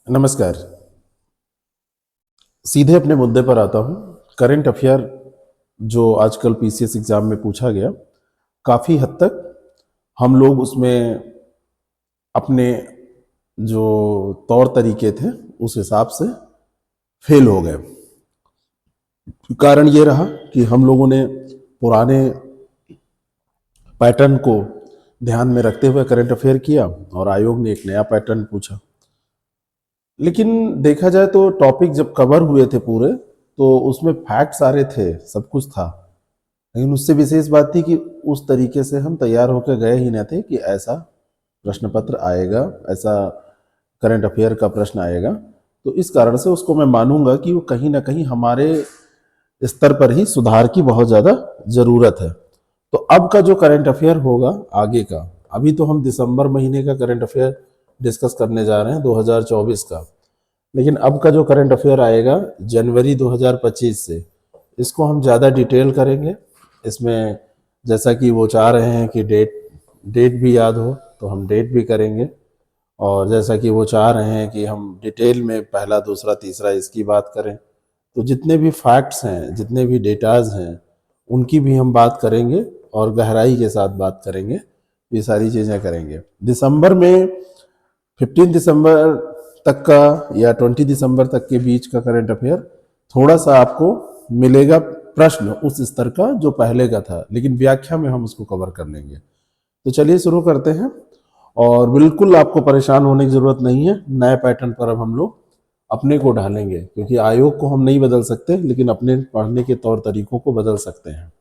नमस्कार। सीधे अपने मुद्दे पर आता हूँ। करंट अफेयर जो आजकल पीसीएस एग्जाम में पूछा गया, काफ़ी हद तक हम लोग उसमें अपने जो तौर तरीके थे उस हिसाब से फेल हो गए। कारण ये रहा कि हम लोगों ने पुराने पैटर्न को ध्यान में रखते हुए करंट अफेयर किया और आयोग ने एक नया पैटर्न पूछा। लेकिन देखा जाए तो टॉपिक जब कवर हुए थे पूरे, तो उसमें फैक्ट सारे थे, सब कुछ था। लेकिन उससे विशेष बात थी कि उस तरीके से हम तैयार होकर गए ही न थे कि ऐसा प्रश्न पत्र आएगा, ऐसा करंट अफेयर का प्रश्न आएगा। तो इस कारण से उसको मैं मानूंगा कि वो कहीं ना कहीं हमारे स्तर पर ही सुधार की बहुत ज़्यादा ज़रूरत है। तो अब का जो करंट अफेयर होगा आगे का, अभी तो हम दिसंबर महीने का करंट अफेयर डिस्कस करने जा रहे हैं 2024 का, लेकिन अब का जो करंट अफेयर आएगा जनवरी 2025 से, इसको हम ज़्यादा डिटेल करेंगे। इसमें जैसा कि वो चाह रहे हैं कि डेट भी याद हो, तो हम डेट भी करेंगे। और जैसा कि वो चाह रहे हैं कि हम डिटेल में पहला दूसरा तीसरा इसकी बात करें, तो जितने भी फैक्ट्स हैं, जितने भी डेटाज हैं, उनकी भी हम बात करेंगे और गहराई के साथ बात करेंगे। ये सारी चीज़ें करेंगे। दिसंबर में 15 दिसंबर तक का या 20 दिसंबर तक के बीच का करंट अफेयर थोड़ा सा आपको मिलेगा प्रश्न उस स्तर का जो पहले का था, लेकिन व्याख्या में हम उसको कवर कर लेंगे। तो चलिए शुरू करते हैं। और बिल्कुल आपको परेशान होने की ज़रूरत नहीं है। नए पैटर्न पर अब हम लोग अपने को ढालेंगे, क्योंकि आयोग को हम नहीं बदल सकते, लेकिन अपने पढ़ने के तौर तरीकों को बदल सकते हैं।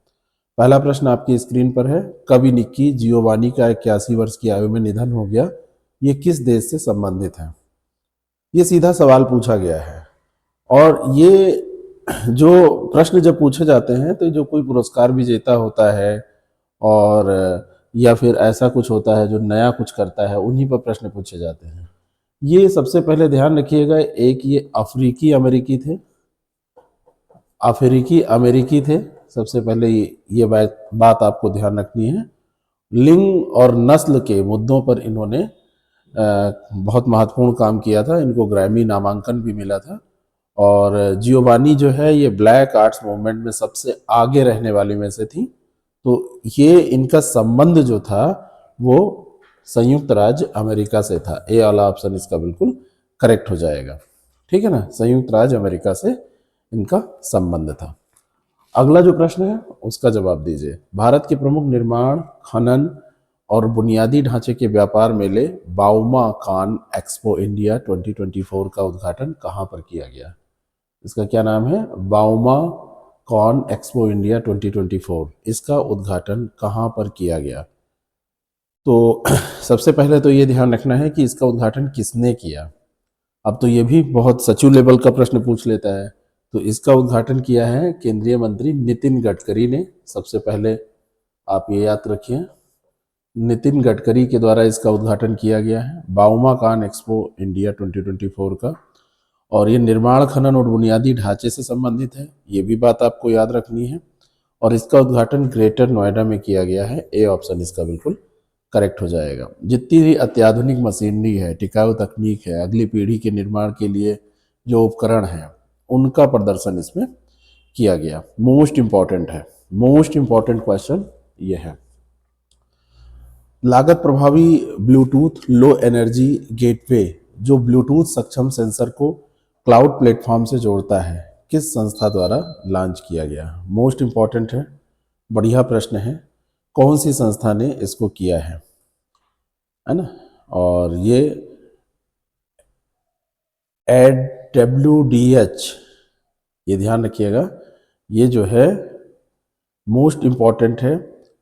पहला प्रश्न आपकी स्क्रीन पर है। कवि निक्की जियोवानी का 81 वर्ष की आयु में निधन हो गया। ये किस देश से संबंधित है? ये सीधा सवाल पूछा गया है। और ये जो प्रश्न जब पूछे जाते हैं तो जो कोई पुरस्कार विजेता होता है और या फिर ऐसा कुछ होता है जो नया कुछ करता है, उन्हीं पर प्रश्न पूछे जाते हैं। ये सबसे पहले ध्यान रखिएगा, एक ये अफ्रीकी अमेरिकी थे, अफ्रीकी अमेरिकी थे। सबसे पहले ये बात आपको ध्यान रखनी है। लिंग और नस्ल के मुद्दों पर इन्होंने बहुत महत्वपूर्ण काम किया था। इनको ग्रैमी नामांकन भी मिला था। और जियोवानी जो है ये ब्लैक आर्ट्स मूवमेंट में सबसे आगे रहने वाली में से थी। तो ये इनका संबंध जो था वो संयुक्त राज्य अमेरिका से था। ए वाला ऑप्शन इसका बिल्कुल करेक्ट हो जाएगा। ठीक है ना, संयुक्त राज्य अमेरिका से इनका संबंध था। अगला जो प्रश्न है उसका जवाब दीजिए। भारत के प्रमुख निर्माण, खनन और बुनियादी ढांचे के व्यापार मेले बाउमा कान एक्सपो इंडिया 2024 का उद्घाटन कहाँ पर किया गया? इसका क्या नाम है? Bouma cone expo India 2024। इसका उद्घाटन कहाँ पर किया गया? तो सबसे पहले तो ये ध्यान रखना है कि इसका उद्घाटन किसने किया। अब तो ये भी बहुत सचिव लेवल का प्रश्न पूछ लेता है। तो इसका उद्घाटन किया है केंद्रीय मंत्री नितिन गडकरी ने। सबसे पहले आप ये याद रखिए, नितिन गडकरी के द्वारा इसका उद्घाटन किया गया है बाउमा कान एक्सपो इंडिया 2024 का। और ये निर्माण, खनन और बुनियादी ढांचे से संबंधित है, ये भी बात आपको याद रखनी है। और इसका उद्घाटन ग्रेटर नोएडा में किया गया है। ए ऑप्शन इसका बिल्कुल करेक्ट हो जाएगा। जितनी भी अत्याधुनिक मशीनरी है, टिकाऊ तकनीक है, अगली पीढ़ी के निर्माण के लिए जो उपकरण हैं, उनका प्रदर्शन इसमें किया गया। मोस्ट इंपॉर्टेंट है, मोस्ट इंपॉर्टेंट क्वेश्चन ये है। लागत प्रभावी ब्लूटूथ लो एनर्जी गेटवे जो ब्लूटूथ सक्षम सेंसर को क्लाउड प्लेटफॉर्म से जोड़ता है, किस संस्था द्वारा लॉन्च किया गया? मोस्ट इंपॉर्टेंट है, बढ़िया प्रश्न है। कौन सी संस्था ने इसको किया है ना? और ये AWDH, ये ध्यान रखिएगा, ये जो है मोस्ट इंपॉर्टेंट है।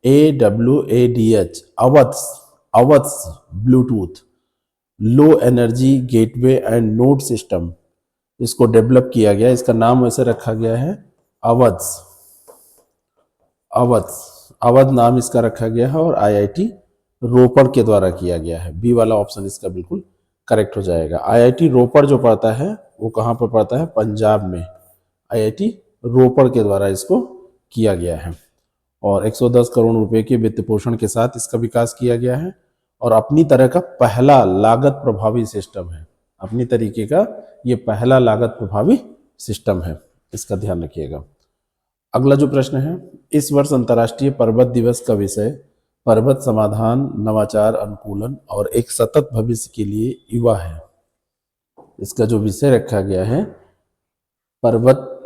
AWADH अवत्स Bluetooth low energy gateway and node system, इसको डेवलप किया गया। इसका नाम वैसे रखा गया है अवध्स, अवध नाम इसका रखा गया है और IIT रोपड़ के द्वारा किया गया है। बी वाला ऑप्शन इसका बिल्कुल करेक्ट हो जाएगा। IIT रोपड़ जो पड़ता है वो कहाँ पर पड़ता है? पंजाब में। IIT रोपड़ के द्वारा इसको किया गया है और 110 करोड़ रुपए के वित्त पोषण के साथ इसका विकास किया गया है और अपनी तरह का पहला लागत प्रभावी सिस्टम है। अपनी तरीके का ये पहला लागत प्रभावी सिस्टम है, इसका ध्यान रखिएगा। अगला जो प्रश्न है, इस वर्ष अंतर्राष्ट्रीय पर्वत दिवस का विषय पर्वत समाधान, नवाचार, अनुकूलन और एक सतत भविष्य के लिए युवा है। इसका जो विषय रखा गया है पर्वत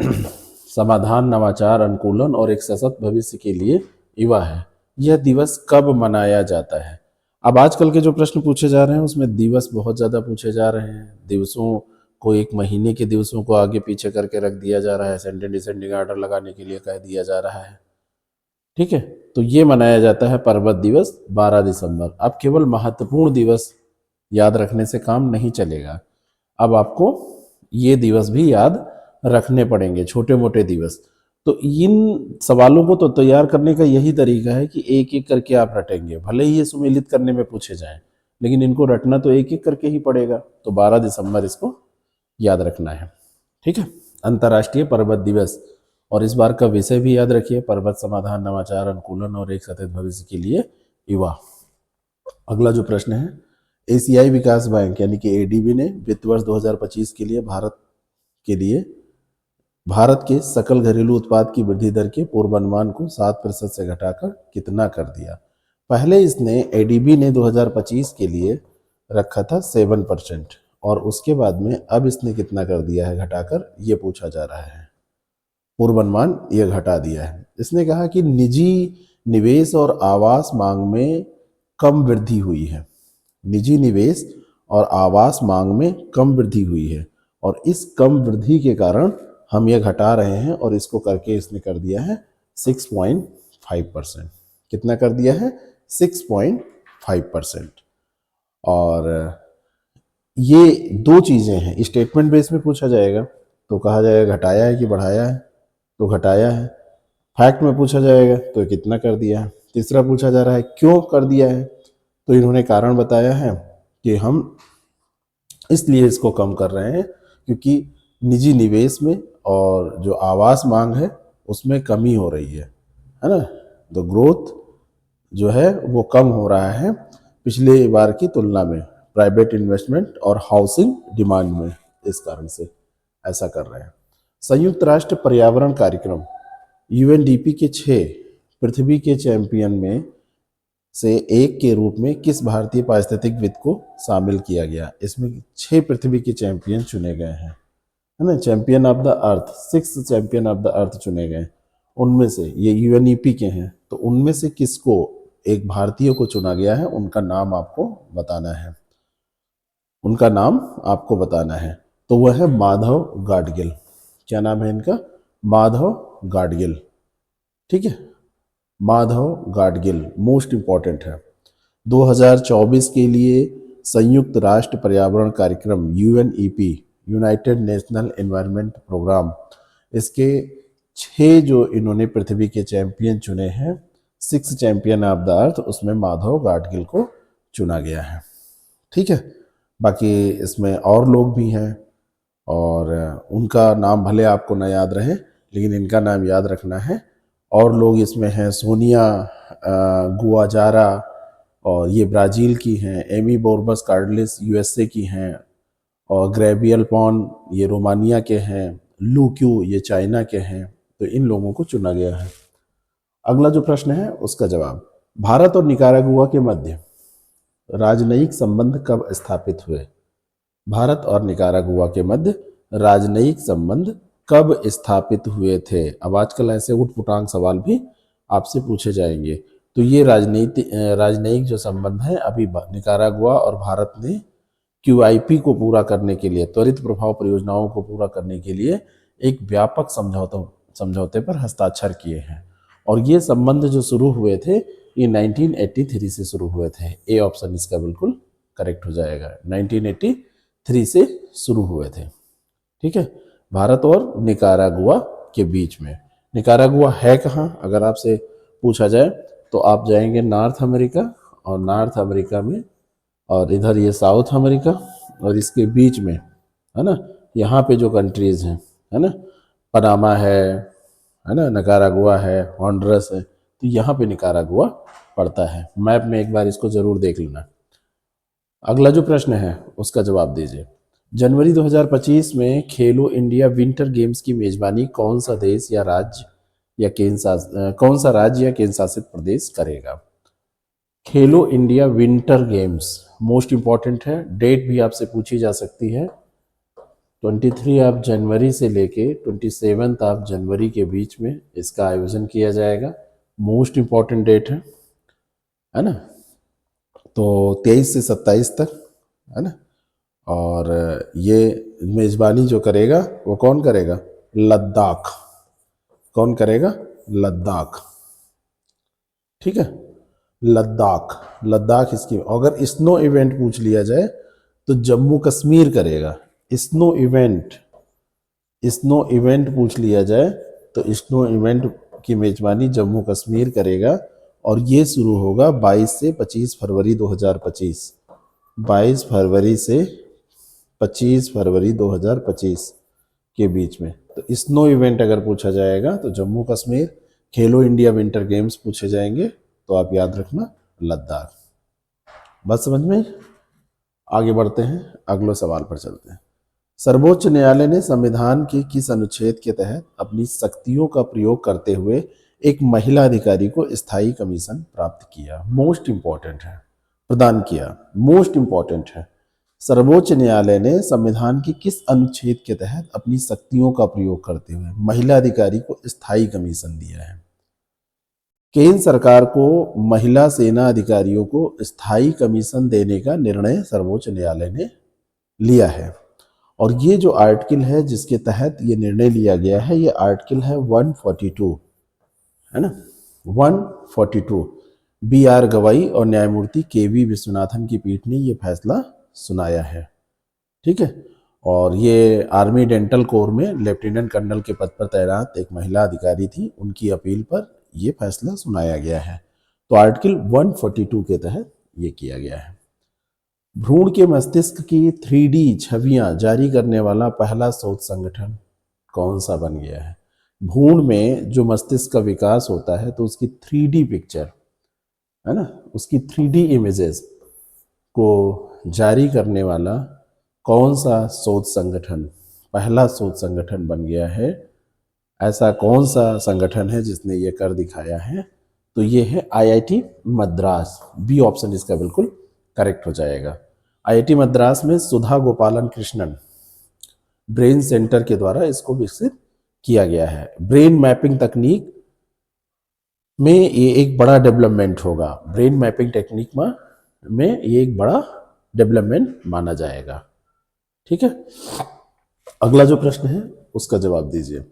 समाधान, नवाचार, अनुकूलन और एक सशक्त भविष्य के लिए युवा है। यह दिवस कब मनाया जाता है? अब आजकल के जो प्रश्न पूछे जा रहे हैं उसमें दिवस बहुत ज़्यादा पूछे जा रहे हैं। दिवसों को, एक महीने के दिवसों को आगे पीछे करके रख दिया जा रहा है, असेंडिंग डिसेंडिंग ऑर्डर लगाने के लिए कह दिया जा रहा है। ठीक है, तो ये मनाया जाता है पर्वत दिवस 12 दिसंबर। अब केवल महत्वपूर्ण दिवस याद रखने से काम नहीं चलेगा, अब आपको ये दिवस भी याद रखने पड़ेंगे, छोटे मोटे दिवस। तो इन सवालों को तो तैयार करने का यही तरीका है कि एक एक करके आप रटेंगे, भले ही ये सुमेलित करने में पूछे जाएं, लेकिन इनको रटना तो एक एक करके ही पड़ेगा। तो 12 दिसंबर इसको याद रखना है। ठीक है, अंतर्राष्ट्रीय पर्वत दिवस, और इस बार का विषय भी याद रखिए, पर्वत समाधान, नवाचार, अनुकूलन और एक सतत भविष्य के लिए युवा। अगला जो प्रश्न है, एशियाई विकास बैंक यानी कि एडीबी ने वित्त वर्ष 2025 के लिए भारत के सकल घरेलू उत्पाद की वृद्धि दर के पूर्वानुमान को 7% से घटाकर कितना कर दिया? पहले इसने एडीबी ने 2025 के लिए रखा था 7%, और उसके बाद में अब इसने कितना कर दिया है घटाकर, ये पूछा जा रहा है। पूर्वानुमान ये घटा दिया है। इसने कहा कि निजी निवेश और आवास मांग में कम वृद्धि हुई है। निजी निवेश और आवास मांग में कम वृद्धि हुई है, और इस कम वृद्धि के कारण हम ये घटा रहे हैं, और इसको करके इसने कर दिया है 6.5%। कितना कर दिया है? 6.5%। और ये दो चीज़ें हैं, स्टेटमेंट बेस में पूछा जाएगा तो कहा जाएगा घटाया है कि बढ़ाया है, तो घटाया है। फैक्ट में पूछा जाएगा तो कितना कर दिया है। तीसरा पूछा जा रहा है क्यों कर दिया है, तो इन्होंने कारण बताया है कि हम इसलिए इसको कम कर रहे हैं क्योंकि निजी निवेश में और जो आवास मांग है उसमें कमी हो रही है ना। तो ग्रोथ जो है वो कम हो रहा है पिछले बार की तुलना में, प्राइवेट इन्वेस्टमेंट और हाउसिंग डिमांड में, इस कारण से ऐसा कर रहे हैं। संयुक्त राष्ट्र पर्यावरण कार्यक्रम यूएनडीपी के 6 पृथ्वी के चैंपियन में से एक के रूप में किस भारतीय पारिस्थितिकविद को शामिल किया गया? इसमें 6 पृथ्वी के चैंपियन चुने गए हैं, है ना, champion of the earth, 6 champion of the earth चुने गए। उनमें से ये यूएनईपी के हैं, तो उनमें से किसको, एक भारतीय को चुना गया है, उनका नाम आपको बताना है। उनका नाम आपको बताना है, तो वह है माधव गाडगिल। क्या नाम है इनका? माधव गाडगिल। ठीक है, माधव गाडगिल मोस्ट इंपॉर्टेंट है। 2024 के लिए संयुक्त राष्ट्र पर्यावरण कार्यक्रम UNEP, united national environment programme, इसके 6 जो इन्होंने पृथ्वी के चैंपियन चुने हैं, 6 चैंपियन ऑफ द अर्थ, उसमें माधव गाडगिल को चुना गया है। ठीक है, बाकी इसमें और लोग भी हैं, और उनका नाम भले आपको न याद रहे, लेकिन इनका नाम याद रखना है। और लोग इसमें हैं सोनिया गुआजारा, और ये ब्राज़ील की हैं, एमी बोर्बस कार्डलिस यूएसए की हैं, और ग्रेबियल पॉन ये रोमानिया के हैं, लू क्यू ये चाइना के हैं। तो इन लोगों को चुना गया है। अगला जो प्रश्न है उसका जवाब, भारत और निकारागुआ के मध्य राजनयिक संबंध कब स्थापित हुए? भारत और निकारागुआ के मध्य राजनयिक संबंध कब स्थापित हुए थे? अब आजकल ऐसे उटपुटांग सवाल भी आपसे पूछे जाएंगे। तो ये राजनयिक जो संबंध है, अभी निकारागुआ और भारत ने QIP को पूरा करने के लिए, त्वरित प्रभाव परियोजनाओं को पूरा करने के लिए एक व्यापक समझौते पर हस्ताक्षर किए हैं। और ये संबंध जो शुरू हुए थे ये 1983 से शुरू हुए थे। ए ऑप्शन इसका बिल्कुल करेक्ट हो जाएगा, 1983 से शुरू हुए थे। ठीक है, भारत और निकारागुआ के बीच में। निकारागुआ है कहाँ, अगर आपसे पूछा जाए तो आप जाएंगे नॉर्थ अमेरिका, और नॉर्थ अमेरिका में, और इधर ये साउथ अमेरिका, और इसके बीच में, है ना, यहाँ पे जो कंट्रीज़ हैं, है ना, पनामा है ना, निकारागुआ है, हॉन्डुरस है, तो यहाँ पे निकारागुआ पड़ता है। मैप में एक बार इसको ज़रूर देख लेना। अगला जो प्रश्न है उसका जवाब दीजिए। जनवरी 2025 में खेलो इंडिया विंटर गेम्स की मेजबानी कौन सा देश या राज्य या कौन सा राज्य या केंद्र शासित प्रदेश करेगा? खेलो India winter games most important है, डेट भी आपसे पूछी जा सकती है। 23 ऑफ जनवरी से लेके 27 ऑफ जनवरी के बीच में इसका आयोजन किया जाएगा। मोस्ट इंपॉर्टेंट डेट है ना। तो 23 से 27 तक है ना। और ये मेजबानी जो करेगा वो कौन करेगा? लद्दाख। कौन करेगा? लद्दाख। ठीक है, लद्दाख। लद्दाख इसकी। अगर स्नो इवेंट पूछ लिया जाए तो जम्मू कश्मीर करेगा। स्नो इवेंट, स्नो इवेंट पूछ लिया जाए तो स्नो इवेंट की मेजबानी जम्मू कश्मीर करेगा। और ये शुरू होगा 22 से 25 फरवरी 2025। 22 फरवरी से 25 फरवरी 2025 के बीच में। तो स्नो इवेंट अगर पूछा जाएगा तो जम्मू कश्मीर, खेलो इंडिया विंटर गेम्स पूछे जाएंगे तो आप याद रखना लद्दाख। बात समझ में? आगे बढ़ते हैं, अगले सवाल पर चलते हैं। सर्वोच्च न्यायालय ने संविधान के किस अनुच्छेद के तहत अपनी शक्तियों का प्रयोग करते हुए एक महिला अधिकारी को स्थायी कमीशन प्राप्त किया? मोस्ट इंपॉर्टेंट है, प्रदान किया। मोस्ट इंपॉर्टेंट है। सर्वोच्च न्यायालय ने संविधान के किस अनुच्छेद के तहत अपनी शक्तियों का प्रयोग करते हुए महिला अधिकारी को स्थायी कमीशन दिया है? केंद्र सरकार को महिला सेना अधिकारियों को स्थायी कमीशन देने का निर्णय सर्वोच्च न्यायालय ने लिया है। और ये जो आर्टिकल है जिसके तहत ये निर्णय लिया गया है, ये आर्टिकल है 142, है ना। 142 BR गवाई और न्यायमूर्ति KV विश्वनाथन की पीठ ने ये फैसला सुनाया है। ठीक है। और ये आर्मी डेंटल कोर में लेफ्टिनेंट कर्नल के पद पर तैनात एक महिला अधिकारी थी, उनकी अपील पर ये फैसला सुनाया गया है। तो आर्टिकल 142 के तहत ये किया गया है। भ्रूण के मस्तिष्क की 3D छवियां जारी करने वाला पहला शोध संगठन कौन सा बन गया है? भ्रूण में जो मस्तिष्क का विकास होता है तो उसकी 3D पिक्चर, है ना, उसकी 3D इमेजेस को जारी करने वाला कौन सा शोध संगठन, पहला शोध संगठन बन गया है? ऐसा कौन सा संगठन है जिसने ये कर दिखाया है? तो ये है IIT मद्रास। बी ऑप्शन इसका बिल्कुल करेक्ट हो जाएगा। IIT मद्रास में सुधा गोपालन कृष्णन ब्रेन सेंटर के द्वारा इसको विकसित किया गया है। ब्रेन मैपिंग तकनीक में ये एक बड़ा डेवलपमेंट होगा। ब्रेन मैपिंग टेक्निक में ये एक बड़ा डेवलपमेंट माना जाएगा। ठीक है। अगला जो प्रश्न है उसका जवाब दीजिए।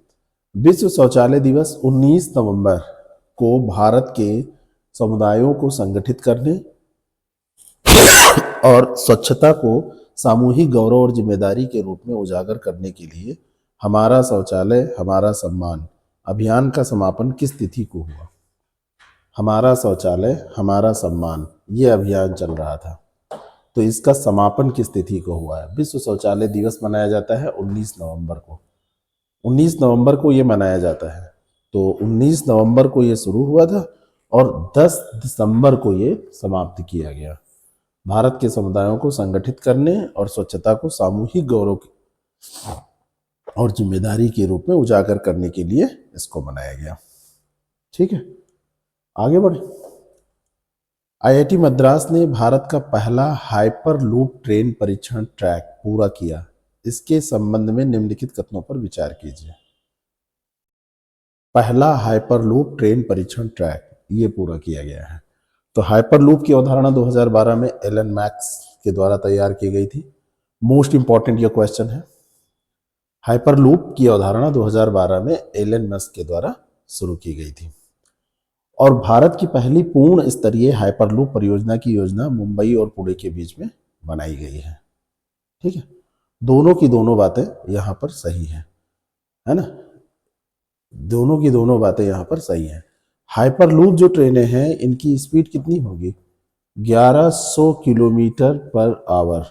विश्व शौचालय दिवस 19 नवंबर को भारत के समुदायों को संगठित करने और स्वच्छता को सामूहिक गौरव और जिम्मेदारी के रूप में उजागर करने के लिए हमारा शौचालय हमारा सम्मान अभियान का समापन किस तिथि को हुआ? हमारा शौचालय हमारा सम्मान ये अभियान चल रहा था, तो इसका समापन किस तिथि को हुआ है? विश्व शौचालय दिवस मनाया जाता है 19 नवंबर को। 19 नवंबर को ये मनाया जाता है। तो 19 नवंबर को ये शुरू हुआ था और 10 दिसंबर को ये समाप्त किया गया। भारत के समुदायों को संगठित करने और स्वच्छता को सामूहिक गौरव और जिम्मेदारी के रूप में उजागर करने के लिए इसको मनाया गया। ठीक है, आगे बढ़े। IIT मद्रास ने भारत का पहला हाइपर लूप ट्रेन परीक्षण ट्रैक पूरा किया। इसके संबंध में निम्नलिखित कथनों पर विचार कीजिए। पहला हाइपर लूप ट्रेन परीक्षण ट्रैक ये पूरा किया गया है। तो हाइपर लूप की अवधारणा 2012 में एलन मैक्स के द्वारा तैयार की गई थी। मोस्ट इंपॉर्टेंट ये क्वेश्चन है। हाइपर लूप की अवधारणा 2012 में एलन मस्क के द्वारा शुरू की गई थी और भारत की पहली पूर्ण स्तरीय हाइपरलूप परियोजना की योजना मुंबई और पुणे के बीच में बनाई गई है। ठीक है, दोनों की दोनों बातें यहाँ पर सही है ना। दोनों की दोनों बातें यहाँ पर सही है। हाइपरलूप जो ट्रेनें हैं इनकी स्पीड कितनी होगी? 1100 किलोमीटर पर आवर,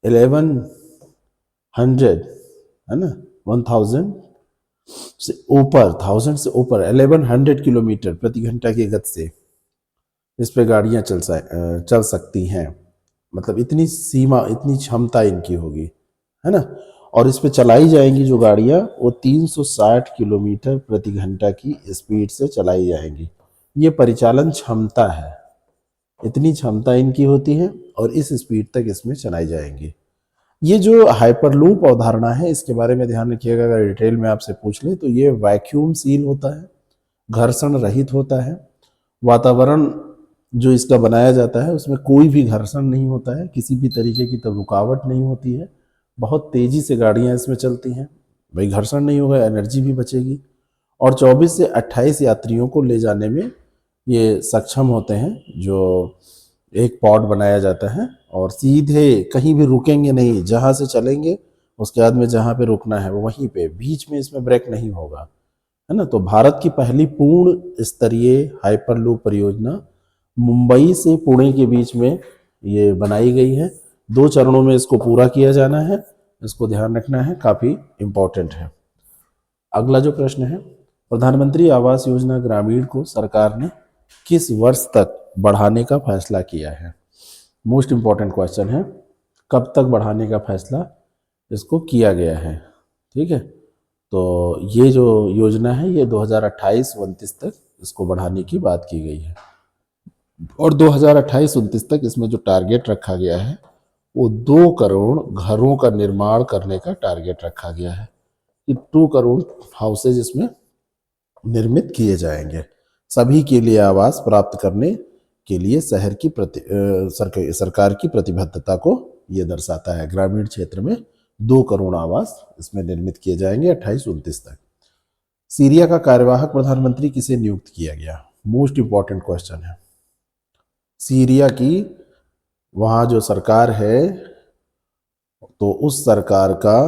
1100 है ना, 1000 से ऊपर, 1000 से ऊपर 1100 किलोमीटर प्रति घंटा की गति से इस पे गाड़ियां चल सकती हैं। मतलब इतनी सीमा, इतनी क्षमता इनकी होगी। है ना। और इस पे चलाई जाएंगी जो गाड़ियां वो 360 किलोमीटर प्रति घंटा की स्पीड से चलाई जाएंगी। ये परिचालन क्षमता है, इतनी क्षमता इनकी होती है और इस स्पीड तक इसमें चलाई जाएंगी। ये जो हाइपरलूप अवधारणा है इसके बारे में ध्यान रखिएगा, अगर डिटेल में आपसे पूछ ले तो ये वैक्यूम सील होता है, घर्षण रहित होता है, वातावरण जो इसका बनाया जाता है उसमें कोई भी घर्षण नहीं होता है, किसी भी तरीके की तब रुकावट नहीं होती है, बहुत तेजी से गाड़ियां इसमें चलती हैं, भाई घर्षण नहीं होगा, एनर्जी भी बचेगी, और 24 से 28 यात्रियों को ले जाने में ये सक्षम होते हैं। जो एक पॉड बनाया जाता है और सीधे कहीं भी रुकेंगे नहीं, जहाँ से चलेंगे उसके बाद में जहाँ पे रुकना है वो वहीं पे, बीच में इसमें ब्रेक नहीं होगा, है ना। तो भारत की पहली पूर्ण स्तरीय हाइपरलूप परियोजना मुंबई से पुणे के बीच में ये बनाई गई है। 2 चरणों में इसको पूरा किया जाना है, इसको ध्यान रखना है, काफ़ी इम्पोर्टेंट है। अगला जो प्रश्न है, प्रधानमंत्री आवास योजना ग्रामीण को सरकार ने किस वर्ष तक बढ़ाने का फैसला किया है? मोस्ट इम्पॉर्टेंट क्वेश्चन है, कब तक बढ़ाने का फैसला इसको किया गया है। ठीक है, तो ये जो योजना है ये 2028-29 तक इसको बढ़ाने की बात की गई है, और 2028-29 तक इसमें जो टारगेट रखा गया है वो 2 करोड़ घरों का निर्माण करने का टारगेट रखा गया है कि 2 करोड़ हाउसेज इसमें निर्मित किए जाएंगे। सभी के लिए आवास प्राप्त करने के लिए शहर की सरकार की प्रतिबद्धता को ये दर्शाता है। ग्रामीण क्षेत्र में 2 करोड़ आवास इसमें निर्मित किए जाएंगे 28-29 तक। सीरिया का कार्यवाहक प्रधानमंत्री किसे नियुक्त किया गया? मोस्ट इंपॉर्टेंट क्वेश्चन है। सीरिया की वहाँ जो सरकार है तो उस सरकार का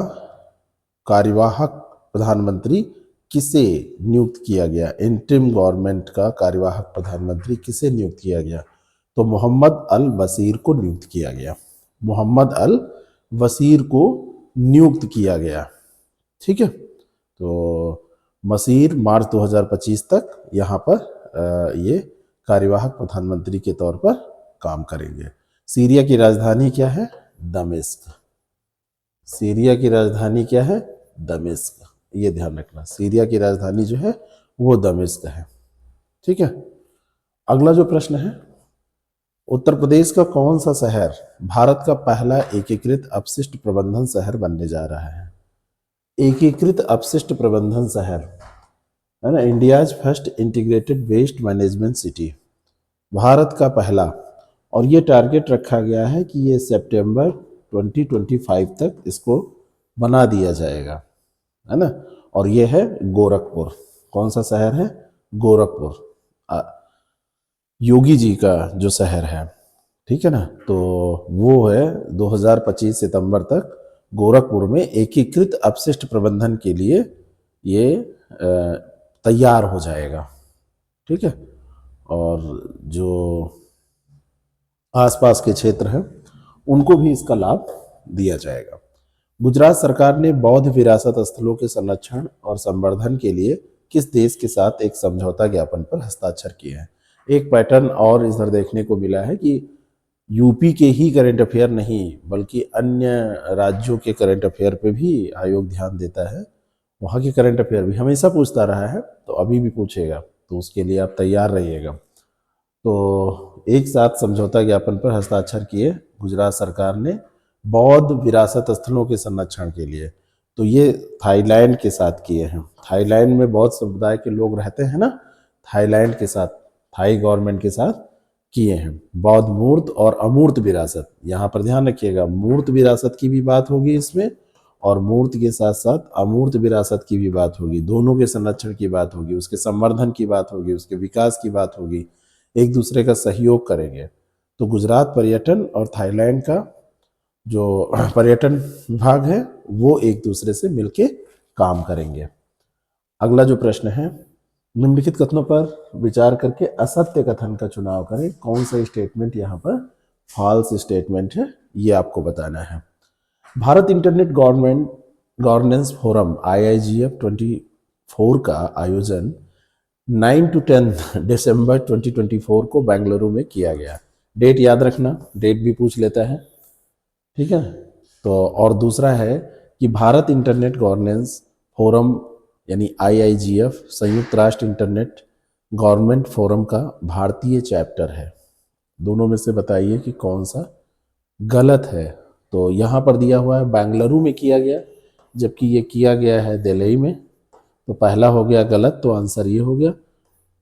कार्यवाहक प्रधानमंत्री किसे नियुक्त किया गया? इंटरिम गवर्नमेंट का कार्यवाहक प्रधानमंत्री किसे नियुक्त किया गया? तो मोहम्मद अल बशीर को नियुक्त किया गया। मोहम्मद अल बशीर को नियुक्त किया गया। ठीक है, तो बशीर मार्च 2025 तक यहाँ पर ये कार्यवाहक प्रधानमंत्री के तौर पर काम करेंगे। सीरिया की राजधानी क्या है? दमिश्क। सीरिया की राजधानी क्या है? दमिश्क। ये ध्यान रखना, सीरिया की राजधानी जो है वो दमिश्क है। ठीक है, अगला जो प्रश्न है, उत्तर प्रदेश का कौन सा शहर भारत का पहला एकीकृत अपशिष्ट प्रबंधन शहर बनने जा रहा है? एकीकृत अपशिष्ट प्रबंधन शहर, है ना, India's first integrated waste management city, भारत का पहला, और ये टारगेट रखा गया है कि ये सितंबर 2025 तक इसको बना दिया जाएगा, है ना। और ये है गोरखपुर। कौन सा शहर है? गोरखपुर, योगी जी का जो शहर है। ठीक है ना, तो वो है 2025 सितंबर तक गोरखपुर में एकीकृत अपशिष्ट प्रबंधन के लिए ये तैयार हो जाएगा। ठीक है, और जो आसपास के क्षेत्र हैं उनको भी इसका लाभ दिया जाएगा। गुजरात सरकार ने बौद्ध विरासत स्थलों के संरक्षण और संवर्धन के लिए किस देश के साथ एक समझौता ज्ञापन पर हस्ताक्षर किए हैं? एक पैटर्न और इधर देखने को मिला है कि यूपी के ही करंट अफेयर नहीं बल्कि अन्य राज्यों के करंट अफेयर पे भी आयोग ध्यान देता है। वहाँ के करंट अफेयर भी हमेशा पूछता रहा है, तो अभी भी पूछेगा, तो उसके लिए आप तैयार रहिएगा। तो एक साथ समझौता ज्ञापन पर हस्ताक्षर किए गुजरात सरकार ने बौद्ध विरासत स्थलों के संरक्षण के लिए, तो ये थाईलैंड के साथ किए हैं। थाईलैंड में बौद्ध समुदाय के लोग रहते हैं ना, थाईलैंड के साथ, थाई गवर्नमेंट के साथ किए हैं। बौद्ध मूर्त और अमूर्त विरासत, यहाँ पर ध्यान रखिएगा, मूर्त विरासत की भी बात होगी इसमें, और मूर्त के साथ साथ अमूर्त विरासत की भी बात होगी। दोनों के संरक्षण की बात होगी, उसके संवर्धन की बात होगी, उसके विकास की बात होगी, एक दूसरे का सहयोग करेंगे। तो गुजरात पर्यटन और थाईलैंड का जो पर्यटन विभाग है वो एक दूसरे से मिलके काम करेंगे। अगला जो प्रश्न है, निम्नलिखित कथनों पर विचार करके असत्य कथन का चुनाव करें। कौन सा स्टेटमेंट यहाँ पर फॉल्स स्टेटमेंट है ये आपको बताना है। Bharat internet governance forum IIGF 24 का आयोजन 9 to 10 दिसंबर 2024 को बेंगलुरु में किया गया। डेट याद रखना, डेट भी पूछ लेता है। ठीक है, तो और दूसरा है कि भारत इंटरनेट गवर्नेंस फोरम यानी IIGF संयुक्त राष्ट्र इंटरनेट गवर्नमेंट फोरम का भारतीय चैप्टर है। दोनों में से बताइए कि कौन सा गलत है। तो यहाँ पर दिया हुआ है बेंगलुरु में किया गया, जबकि ये किया गया है दिल्ली में। तो पहला हो गया गलत, तो आंसर ये हो गया,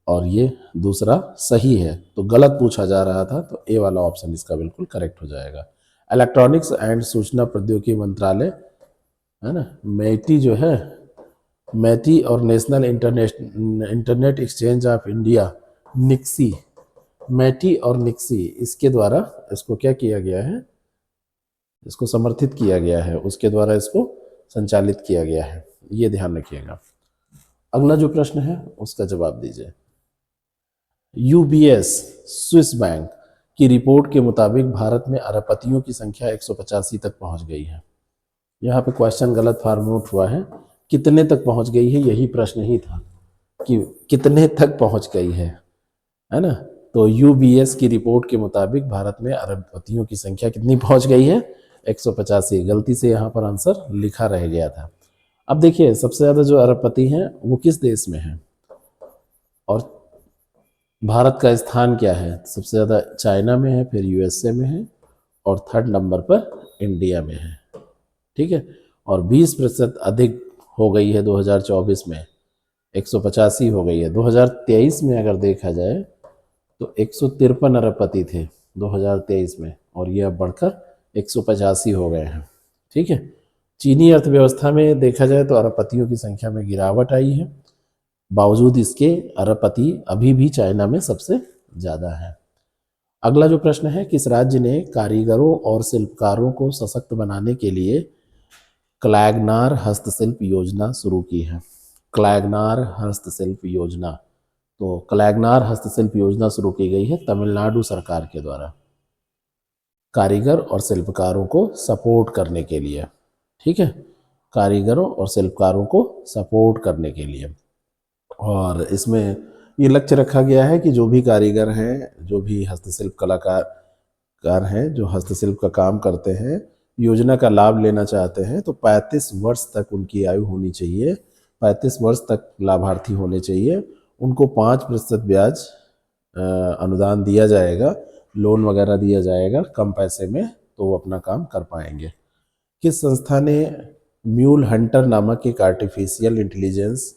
और ये दूसरा सही है। तो गलत पूछा जा रहा था, तो ए वाला ऑप्शन इसका बिल्कुल करेक्ट हो जाएगा। इलेक्ट्रॉनिक्स एंड सूचना प्रौद्योगिकी मंत्रालय है ना, मैटी जो है, मैटी और national internet exchange of India NIXI, MeitY और निक्सी, इसके द्वारा इसको क्या किया गया है, इसको समर्थित किया गया है, उसके द्वारा इसको संचालित किया गया है, ये ध्यान रखिएगा। अगला जो प्रश्न है उसका जवाब दीजिए। UBS स्विस बैंक की रिपोर्ट के मुताबिक भारत में अरबपतियों की संख्या 185 तक पहुंच गई है। यहाँ पे क्वेश्चन गलत फॉर्मूलेट हुआ है, कितने तक पहुंच गई है, यही प्रश्न ही था कि कितने तक पहुंच गई है ना। तो UBS की रिपोर्ट के मुताबिक भारत में अरबपतियों की संख्या कितनी पहुंच गई है, 185। गलती से यहाँ पर आंसर लिखा रह गया था। अब देखिए सबसे ज़्यादा जो अरबपति हैं वो किस देश में हैं, और भारत का स्थान क्या है, सबसे ज़्यादा चाइना में है, फिर USA में है, और थर्ड नंबर पर इंडिया में है। ठीक है, और 20% अधिक हो गई है 2024 में, 185 हो गई है। 2023 में अगर देखा जाए तो 153 अरबपति थे 2023 में, और ये अब बढ़कर 185 हो गए हैं। ठीक है, चीनी अर्थव्यवस्था में देखा जाए तो अरबपतियों की संख्या में गिरावट आई है, बावजूद इसके अरबपति अभी भी चाइना में सबसे ज़्यादा है। अगला जो प्रश्न है, किस राज्य ने कारीगरों और शिल्पकारों को सशक्त बनाने के लिए क्लैगनार हस्तशिल्प योजना शुरू की है? क्लैगनार हस्तशिल्प योजना, तो क्लैगनार हस्तशिल्प योजना शुरू की गई है तमिलनाडु सरकार के द्वारा, कारीगर और शिल्पकारों को सपोर्ट करने के लिए। ठीक है, कारीगरों और शिल्पकारों को सपोर्ट करने के लिए, और इसमें ये लक्ष्य रखा गया है कि जो भी कारीगर हैं, जो भी हस्तशिल्प कलाकार हैं, जो हस्तशिल्प का काम करते हैं, योजना का लाभ लेना चाहते हैं, तो 35 वर्ष तक उनकी आयु होनी चाहिए, 35 वर्ष तक लाभार्थी होने चाहिए। उनको 5% ब्याज अनुदान दिया जाएगा, लोन वगैरह दिया जाएगा कम पैसे में, तो वो अपना काम कर पाएंगे। किस संस्था ने म्यूल हंटर नामक एक आर्टिफिशियल इंटेलिजेंस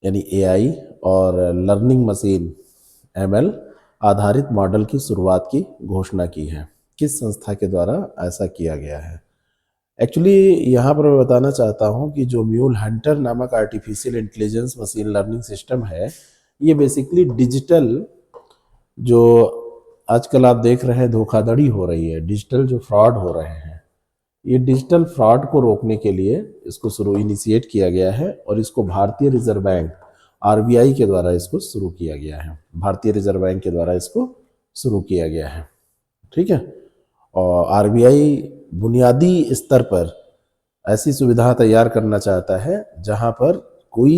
यानी AI और लर्निंग मशीन ML आधारित मॉडल की शुरुआत की घोषणा की है? किस संस्था के द्वारा ऐसा किया गया है? एक्चुअली यहाँ पर मैं बताना चाहता हूँ कि जो म्यूल हंटर नामक artificial intelligence machine learning system है, ये बेसिकली डिजिटल, जो आजकल आप देख रहे हैं धोखाधड़ी हो रही है, डिजिटल जो फ्रॉड हो रहे हैं, ये डिजिटल फ्रॉड को रोकने के लिए इसको इनिशिएट किया गया है, और इसको भारतीय रिजर्व बैंक RBI के द्वारा इसको शुरू किया गया है। भारतीय रिजर्व बैंक के द्वारा इसको शुरू किया गया है। ठीक है, और RBI बुनियादी स्तर पर ऐसी सुविधा तैयार करना चाहता है जहां पर कोई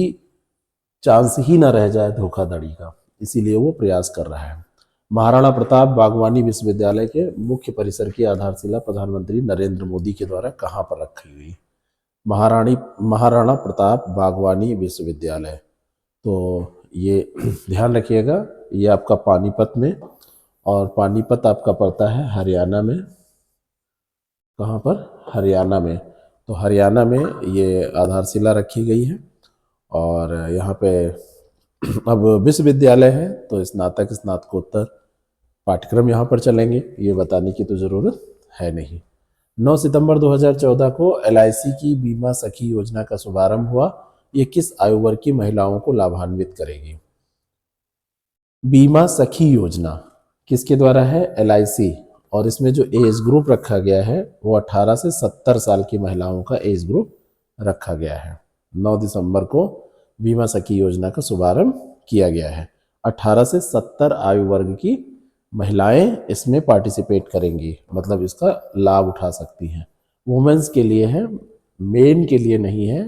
चांस ही ना रह जाए धोखाधड़ी का, इसीलिए वो प्रयास कर रहा है। महाराणा प्रताप बागवानी विश्वविद्यालय के मुख्य परिसर की आधारशिला प्रधानमंत्री नरेंद्र मोदी के द्वारा कहाँ पर रखी गई? महाराणा प्रताप बागवानी विश्वविद्यालय, तो ये ध्यान रखिएगा, ये आपका पानीपत में, और पानीपत आपका पड़ता है हरियाणा में। कहाँ पर? हरियाणा में। तो हरियाणा में ये आधारशिला रखी गई है, और यहाँ पे अब विश्वविद्यालय है तो स्नातक स्नातकोत्तर पाठ्यक्रम यहाँ पर चलेंगे, ये बताने की तो ज़रूरत है नहीं। 9 सितंबर 2014 को LIC की बीमा सखी योजना का शुभारंभ हुआ। ये किस आयु वर्ग की महिलाओं को लाभान्वित करेगी? बीमा सखी योजना किसके द्वारा है? LIC, और इसमें जो एज ग्रुप रखा गया है वो 18 से 70 साल की महिलाओं का एज ग्रुप रखा गया है। 9 दिसंबर को बीमा सखी योजना का शुभारंभ किया गया है। 18 से 70 आयु वर्ग की महिलाएं इसमें पार्टिसिपेट करेंगी, मतलब इसका लाभ उठा सकती हैं। वुमेन्स के लिए है, मेन के लिए नहीं है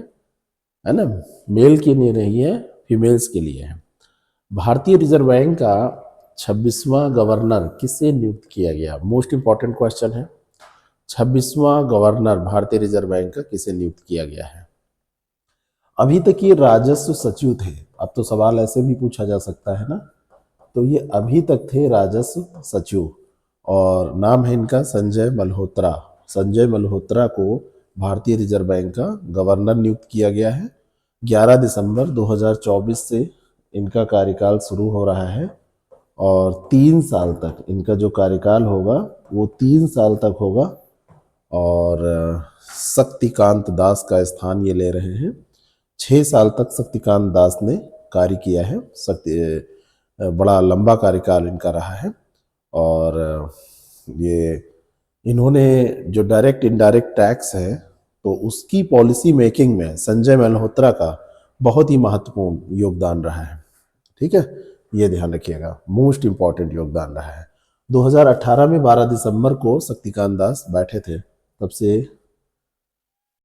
ना, मेल के लिए नहीं है, फीमेल्स के लिए है। भारतीय रिजर्व बैंक का 26वां गवर्नर किससे नियुक्त किया गया? मोस्ट इंपॉर्टेंट क्वेश्चन है। 26वां गवर्नर भारतीय रिजर्व बैंक का किसे नियुक्त किया गया है? अभी तक ये राजस्व सचिव थे। अब तो सवाल ऐसे भी पूछा जा सकता है ना, तो ये अभी तक थे राजस्व सचिव और नाम है इनका संजय मल्होत्रा। संजय मल्होत्रा को भारतीय रिजर्व बैंक का गवर्नर नियुक्त किया गया है। 11 दिसंबर 2024 से इनका कार्यकाल शुरू हो रहा है और 3 साल तक इनका जो कार्यकाल होगा वो 3 साल तक होगा और शक्तिकांत दास का स्थान ये ले रहे हैं। 6 साल तक शक्तिकांत दास ने कार्य किया है। बड़ा लंबा कार्यकाल इनका रहा है और ये इन्होंने जो डायरेक्ट इनडायरेक्ट टैक्स है तो उसकी पॉलिसी मेकिंग में संजय मल्होत्रा का बहुत ही महत्वपूर्ण योगदान रहा है। ठीक है, ये ध्यान रखिएगा, मोस्ट इंपॉर्टेंट योगदान रहा है। 2018 में 12 दिसंबर को शक्तिकांत दास बैठे थे, तब से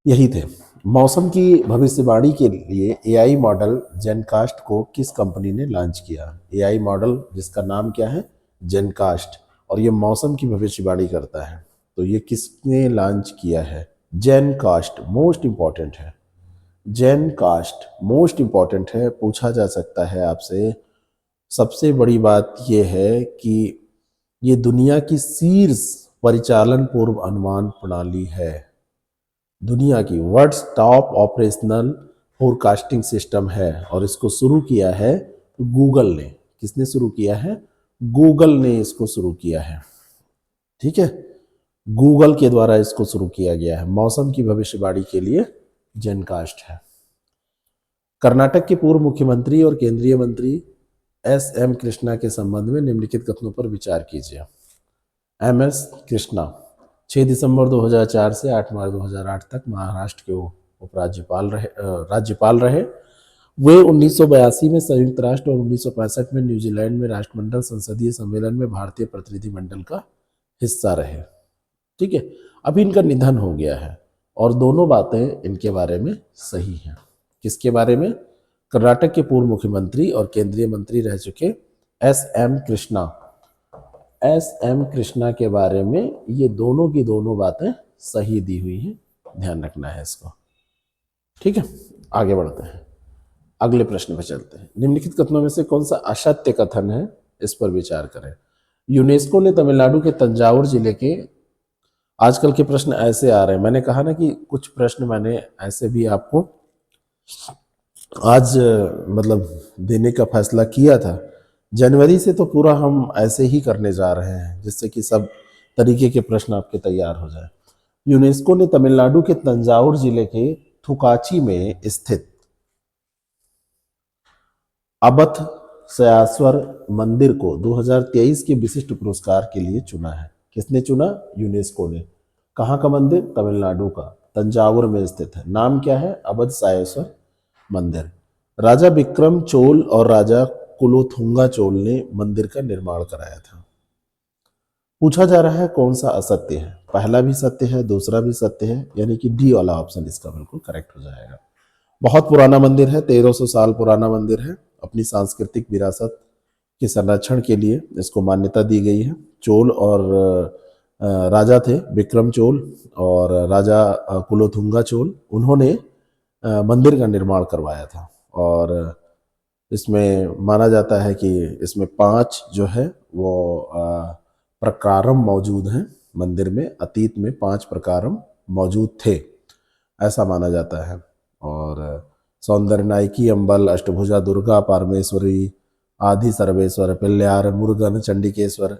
यही थे। मौसम की भविष्यवाणी के लिए एआई मॉडल जेनकास्ट को किस कंपनी ने लॉन्च किया? एआई मॉडल जिसका नाम क्या है? जेनकास्ट, और ये मौसम की भविष्यवाणी करता है। तो ये किसने लॉन्च किया है? जेनकास्ट, मोस्ट इंपॉर्टेंट है। जेनकास्ट मोस्ट इंपॉर्टेंट है, पूछा जा सकता है आपसे। सबसे बड़ी बात यह है कि ये दुनिया की शीर्ष परिचालन पूर्व अनुमान प्रणाली है। दुनिया की world's top operational forecasting system है और इसको शुरू किया है गूगल ने। किसने शुरू किया है? गूगल ने इसको शुरू किया है। ठीक है, गूगल के द्वारा इसको शुरू किया गया है। मौसम की भविष्यवाणी के लिए जेनकास्ट है। कर्नाटक के पूर्व मुख्यमंत्री और केंद्रीय मंत्री एस.एम. कृष्णा के संबंध में निम्नलिखित कथनों पर विचार कीजिए। एम.एस. कृष्णा 6 दिसंबर 2004 से 8 मार्च 2008 तक महाराष्ट्र के राज्यपाल रहे। वे 1982 में संयुक्त राष्ट्र और 1965 में न्यूजीलैंड में राष्ट्रमंडल संसदीय सम्मेलन में भारतीय प्रतिनिधिमंडल का हिस्सा रहे। ठीक है, अभी इनका निधन हो गया है और दोनों बातें इनके बारे में सही हैं। किसके बारे में? कर्नाटक के पूर्व मुख्यमंत्री और केंद्रीय मंत्री रह चुके एस.एम. कृष्णा। एस.एम. कृष्णा के बारे में ये दोनों की दोनों बातें सही दी हुई हैं, ध्यान रखना है इसको। ठीक है, आगे बढ़ते हैं, अगले प्रश्न पर चलते हैं। निम्नलिखित कथनों में से कौन सा असत्य कथन है, इस पर विचार करें। यूनेस्को ने तमिलनाडु के तंजावुर जिले के, आजकल के प्रश्न ऐसे आ रहे हैं, मैंने कहा ना कि कुछ प्रश्न मैंने ऐसे भी आपको आज मतलब देने का फैसला किया था। जनवरी से तो पूरा हम ऐसे ही करने जा रहे हैं जिससे कि सब तरीके के प्रश्न आपके तैयार हो जाए। यूनेस्को ने तमिलनाडु के तंजावुर जिले के थुकाची में स्थित अबथ सयास्वर मंदिर को 2023 के विशिष्ट पुरस्कार के लिए चुना है। किसने चुना? यूनेस्को ने। कहाँ का मंदिर? तमिलनाडु का, तंजावुर में स्थित है। नाम क्या है? अबध सायेश्वर मंदिर। राजा विक्रम चोल और राजा कुलोथुंगा चोल ने मंदिर का निर्माण कराया था। पूछा जा रहा है कौन सा असत्य है? पहला भी सत्य है, दूसरा भी सत्य है, यानी कि डी वाला ऑप्शन इसका बिल्कुल करेक्ट हो जाएगा। बहुत पुराना मंदिर है, 1300 साल पुराना मंदिर है। अपनी सांस्कृतिक विरासत के संरक्षण के लिए इसको मान्यता दी गई है। चोल और राजा थे विक्रम चोल और राजा कुलोथुंगा चोल, उन्होंने मंदिर का निर्माण करवाया था और इसमें माना जाता है कि इसमें 5 जो है वो प्रकारम मौजूद हैं मंदिर में। अतीत में 5 प्रकारम मौजूद थे, ऐसा माना जाता है। और सौंदर्य नायकी, अम्बल, अष्टभुजा दुर्गा, पारमेश्वरी, आदि सर्वेश्वर, पिल्ल्यार, मुरुगन, चंडिकेश्वर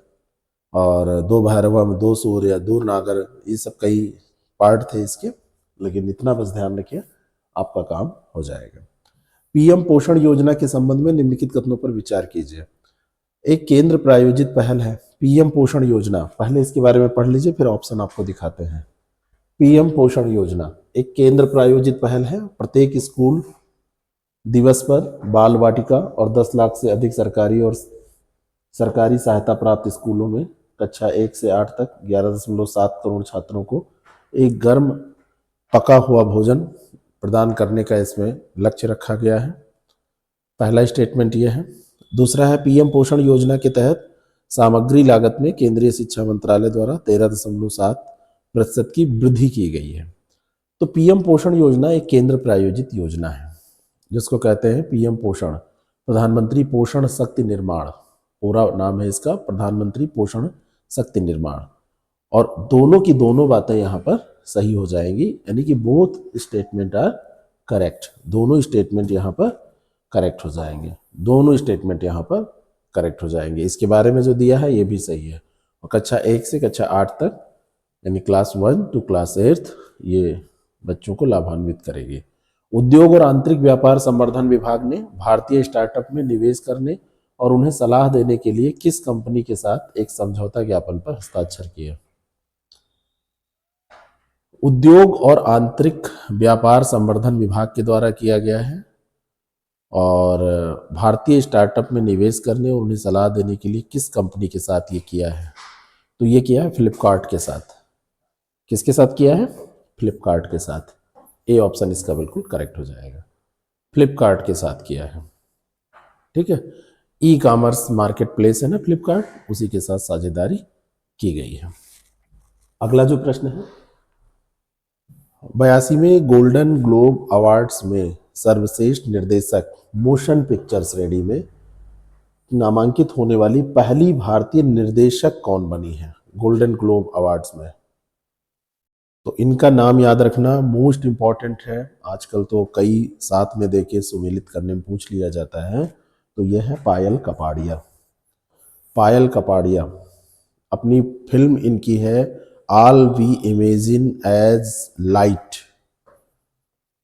और 2 भैरवम, 2 सूर्य, दूर नागर, ये सब कई पार्ट थे इसके, लेकिन इतना बस ध्यान रखिए, आपका काम हो जाएगा। पीएम पोषण योजना के संबंध में निम्नलिखित कथनों पर विचार कीजिए। एक केंद्र प्रायोजित पहल है पीएम पोषण योजना। पहले इसके बारे में पढ़ लीजिए, फिर ऑप्शन आपको दिखाते हैं। पीएम पोषण योजना एक केंद्र प्रायोजित पहल है। प्रत्येक स्कूल दिवस पर बाल वाटिका और 10 लाख से अधिक सरकारी और सरकारी सहायता प्राप्त स्कूलों में कक्षा 1 से 8 तक 11.7 करोड़ छात्रों को एक गर्म पका हुआ भोजन प्रदान करने का इसमें लक्ष्य रखा गया है। पहला स्टेटमेंट यह है। दूसरा है पीएम पोषण योजना के तहत सामग्री लागत में केंद्रीय शिक्षा मंत्रालय द्वारा 13.7 प्रतिशत की वृद्धि की गई है। तो पीएम पोषण योजना एक केंद्र प्रायोजित योजना है जिसको कहते हैं पीएम पोषण, प्रधानमंत्री पोषण शक्ति निर्माण। पूरा नाम है इसका प्रधानमंत्री पोषण शक्ति निर्माण। और दोनों की दोनों बातें यहाँ पर सही हो जाएंगी, यानी कि बोथ स्टेटमेंट आर करेक्ट। दोनों स्टेटमेंट यहाँ पर करेक्ट हो जाएंगे, दोनों स्टेटमेंट यहाँ पर करेक्ट हो जाएंगे। इसके बारे में जो दिया है ये भी सही है। और कक्षा 1 से कक्षा 8 तक यानी क्लास 1 टू क्लास 8 ये बच्चों को लाभान्वित करेगी। उद्योग और आंतरिक व्यापार संवर्धन विभाग ने भारतीय स्टार्टअप में निवेश करने और उन्हें सलाह देने के लिए किस कंपनी के साथ एक समझौता ज्ञापन पर हस्ताक्षर किया? उद्योग और आंतरिक व्यापार संवर्धन विभाग के द्वारा किया गया है और भारतीय स्टार्टअप में निवेश करने और उन्हें सलाह देने के लिए किस कंपनी के साथ ये किया है? तो ये किया है फ्लिपकार्ट के साथ। किसके साथ किया है? फ्लिपकार्ट के साथ। ए ऑप्शन इसका बिल्कुल करेक्ट हो जाएगा, फ्लिपकार्ट के साथ किया है। ठीक है, ई कॉमर्स मार्केट प्लेस है ना फ्लिपकार्ट, उसी के साथ साझेदारी की गई है। अगला जो प्रश्न है, 82वें गोल्डन ग्लोब अवार्ड्स में सर्वश्रेष्ठ निर्देशक मोशन पिक्चर श्रेणी में नामांकित होने वाली पहली भारतीय निर्देशक कौन बनी है गोल्डन ग्लोब अवार्ड्स में? तो इनका नाम याद रखना मोस्ट इंपॉर्टेंट है। आजकल तो कई साथ में देके सुमेलित करने में पूछ लिया जाता है। तो यह है पायल कपाड़िया। पायल कपाड़िया, अपनी फिल्म इनकी है all we imagine as light.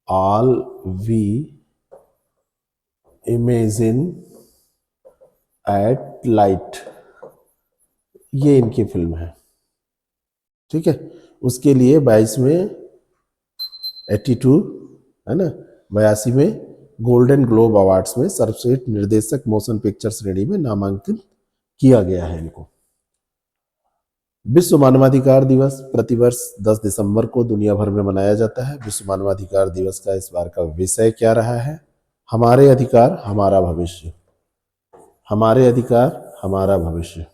All we imagine at light, ये इनकी फिल्म है। ठीक है, उसके लिए 22वें 82 है ना 82वें गोल्डन ग्लोब अवार्ड्स में सर्वश्रेष्ठ निर्देशक मोशन पिक्चर श्रेणी में नामांकित किया गया है इनको। विश्व मानवाधिकार दिवस प्रतिवर्ष 10 दिसंबर को दुनिया भर में मनाया जाता है। विश्व मानवाधिकार दिवस का इस बार का विषय क्या रहा है? हमारे अधिकार हमारा भविष्य। हमारे अधिकार हमारा भविष्य।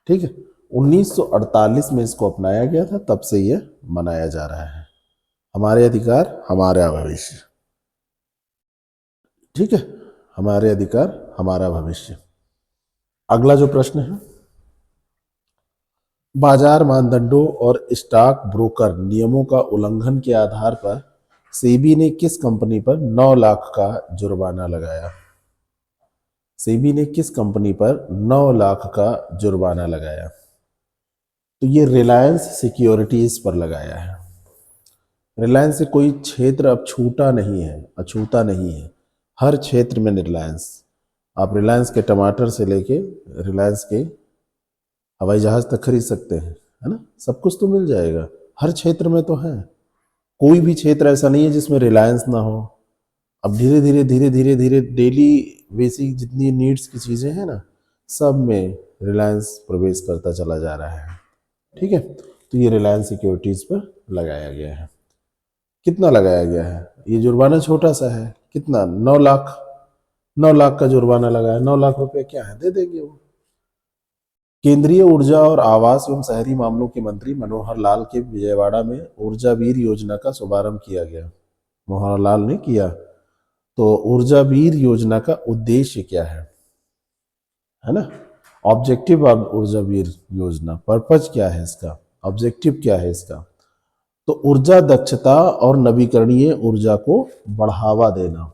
ठीक है, 1948 में इसको अपनाया गया था, तब से यह मनाया जा रहा है। हमारे अधिकार हमारा भविष्य। ठीक है, हमारे अधिकार हमारा भविष्य। अगला जो प्रश्न है, बाजार मानदंडों और स्टॉक ब्रोकर नियमों का उल्लंघन के आधार पर सेबी ने किस कंपनी पर 9 लाख का जुर्माना लगाया? सेबी ने किस कंपनी पर 9 लाख का जुर्माना लगाया? तो ये रिलायंस सिक्योरिटीज पर लगाया है। रिलायंस से कोई क्षेत्र अब छूटा नहीं है, अछूता नहीं है। हर क्षेत्र में रिलायंस, आप रिलायंस के टमाटर से लेके रिलायंस के हवाई जहाज तक खरीद सकते हैं, है ना। सब कुछ तो मिल जाएगा, हर क्षेत्र में तो है। कोई भी क्षेत्र ऐसा नहीं है जिसमें रिलायंस ना हो। अब धीरे धीरे धीरे धीरे धीरे डेली बेसिक जितनी नीड्स की चीज़ें हैं ना, सब में रिलायंस प्रवेश करता चला जा रहा है। ठीक है, तो ये रिलायंस सिक्योरिटीज़ पर लगाया गया है। कितना लगाया गया है? ये जुर्माना छोटा सा है, कितना? 9 लाख। 9 लाख का जुर्माना लगाया। 9 लाख रुपए क्या है, दे देंगे वो। केंद्रीय ऊर्जा और आवास एवं शहरी मामलों के मंत्री मनोहर लाल के विजयवाड़ा में ऊर्जा वीर योजना का शुभारंभ किया गया। मनोहर लाल ने किया। तो ऊर्जा वीर योजना का उद्देश्य क्या है ना। ऑब्जेक्टिव ऑफ ऊर्जा वीर योजना, पर्पज क्या है इसका, ऑब्जेक्टिव क्या है इसका? तो ऊर्जा दक्षता और नवीकरणीय ऊर्जा को बढ़ावा देना।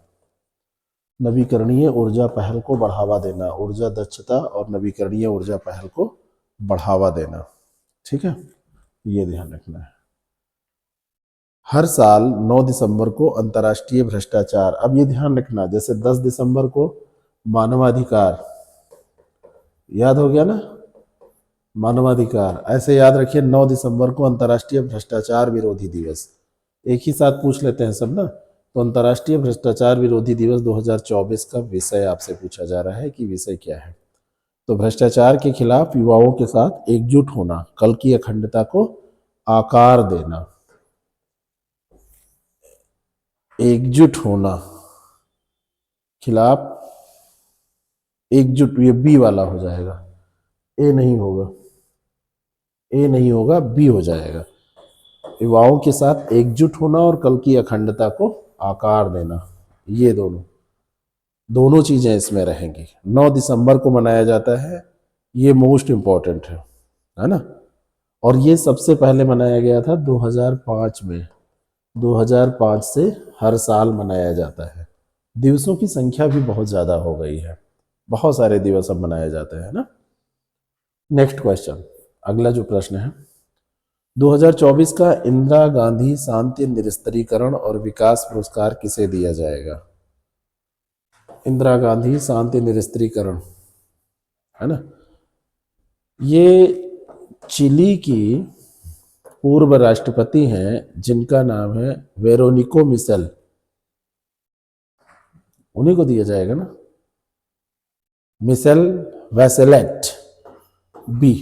नवीकरणीय ऊर्जा पहल को बढ़ावा देना, ऊर्जा दक्षता और नवीकरणीय ऊर्जा पहल को बढ़ावा देना। ठीक है, ये ध्यान रखना है। हर साल 9 दिसंबर को अंतर्राष्ट्रीय भ्रष्टाचार, अब ये ध्यान रखना, जैसे 10 दिसंबर को मानवाधिकार, याद हो गया ना मानवाधिकार, ऐसे याद रखिए 9 दिसंबर को अंतर्राष्ट्रीय भ्रष्टाचार विरोधी दिवस। एक ही साथ पूछ लेते हैं सब ना। तो अंतर्राष्ट्रीय भ्रष्टाचार विरोधी दिवस 2024 का विषय आपसे पूछा जा रहा है कि विषय क्या है। तो भ्रष्टाचार के खिलाफ युवाओं के साथ एकजुट होना, कल की अखंडता को आकार देना। एकजुट होना, खिलाफ एकजुट, ये बी वाला हो जाएगा, ए नहीं होगा। ए नहीं होगा, बी हो जाएगा। युवाओं के साथ एकजुट होना और कल की अखंडता को आकार देना, ये दोनों दोनों चीजें इसमें रहेंगी। 9 दिसंबर को मनाया जाता है, ये मोस्ट इम्पॉर्टेंट है ना। और ये सबसे पहले मनाया गया था 2005 में। 2005 से हर साल मनाया जाता है। दिवसों की संख्या भी बहुत ज़्यादा हो गई है, बहुत सारे दिवस अब मनाए जाते हैं ना। नेक्स्ट क्वेश्चन, अगला जो प्रश्न है, 2024 का इंदिरा गांधी शांति निरस्त्रीकरण और विकास पुरस्कार किसे दिया जाएगा? इंदिरा गांधी शांति निरस्त्रीकरण, है ना, ये चिली की पूर्व राष्ट्रपति हैं जिनका नाम है वेरोनिको मिशेल, उन्हीं को दिया जाएगा ना, मिशेल वैसेलेट, बी।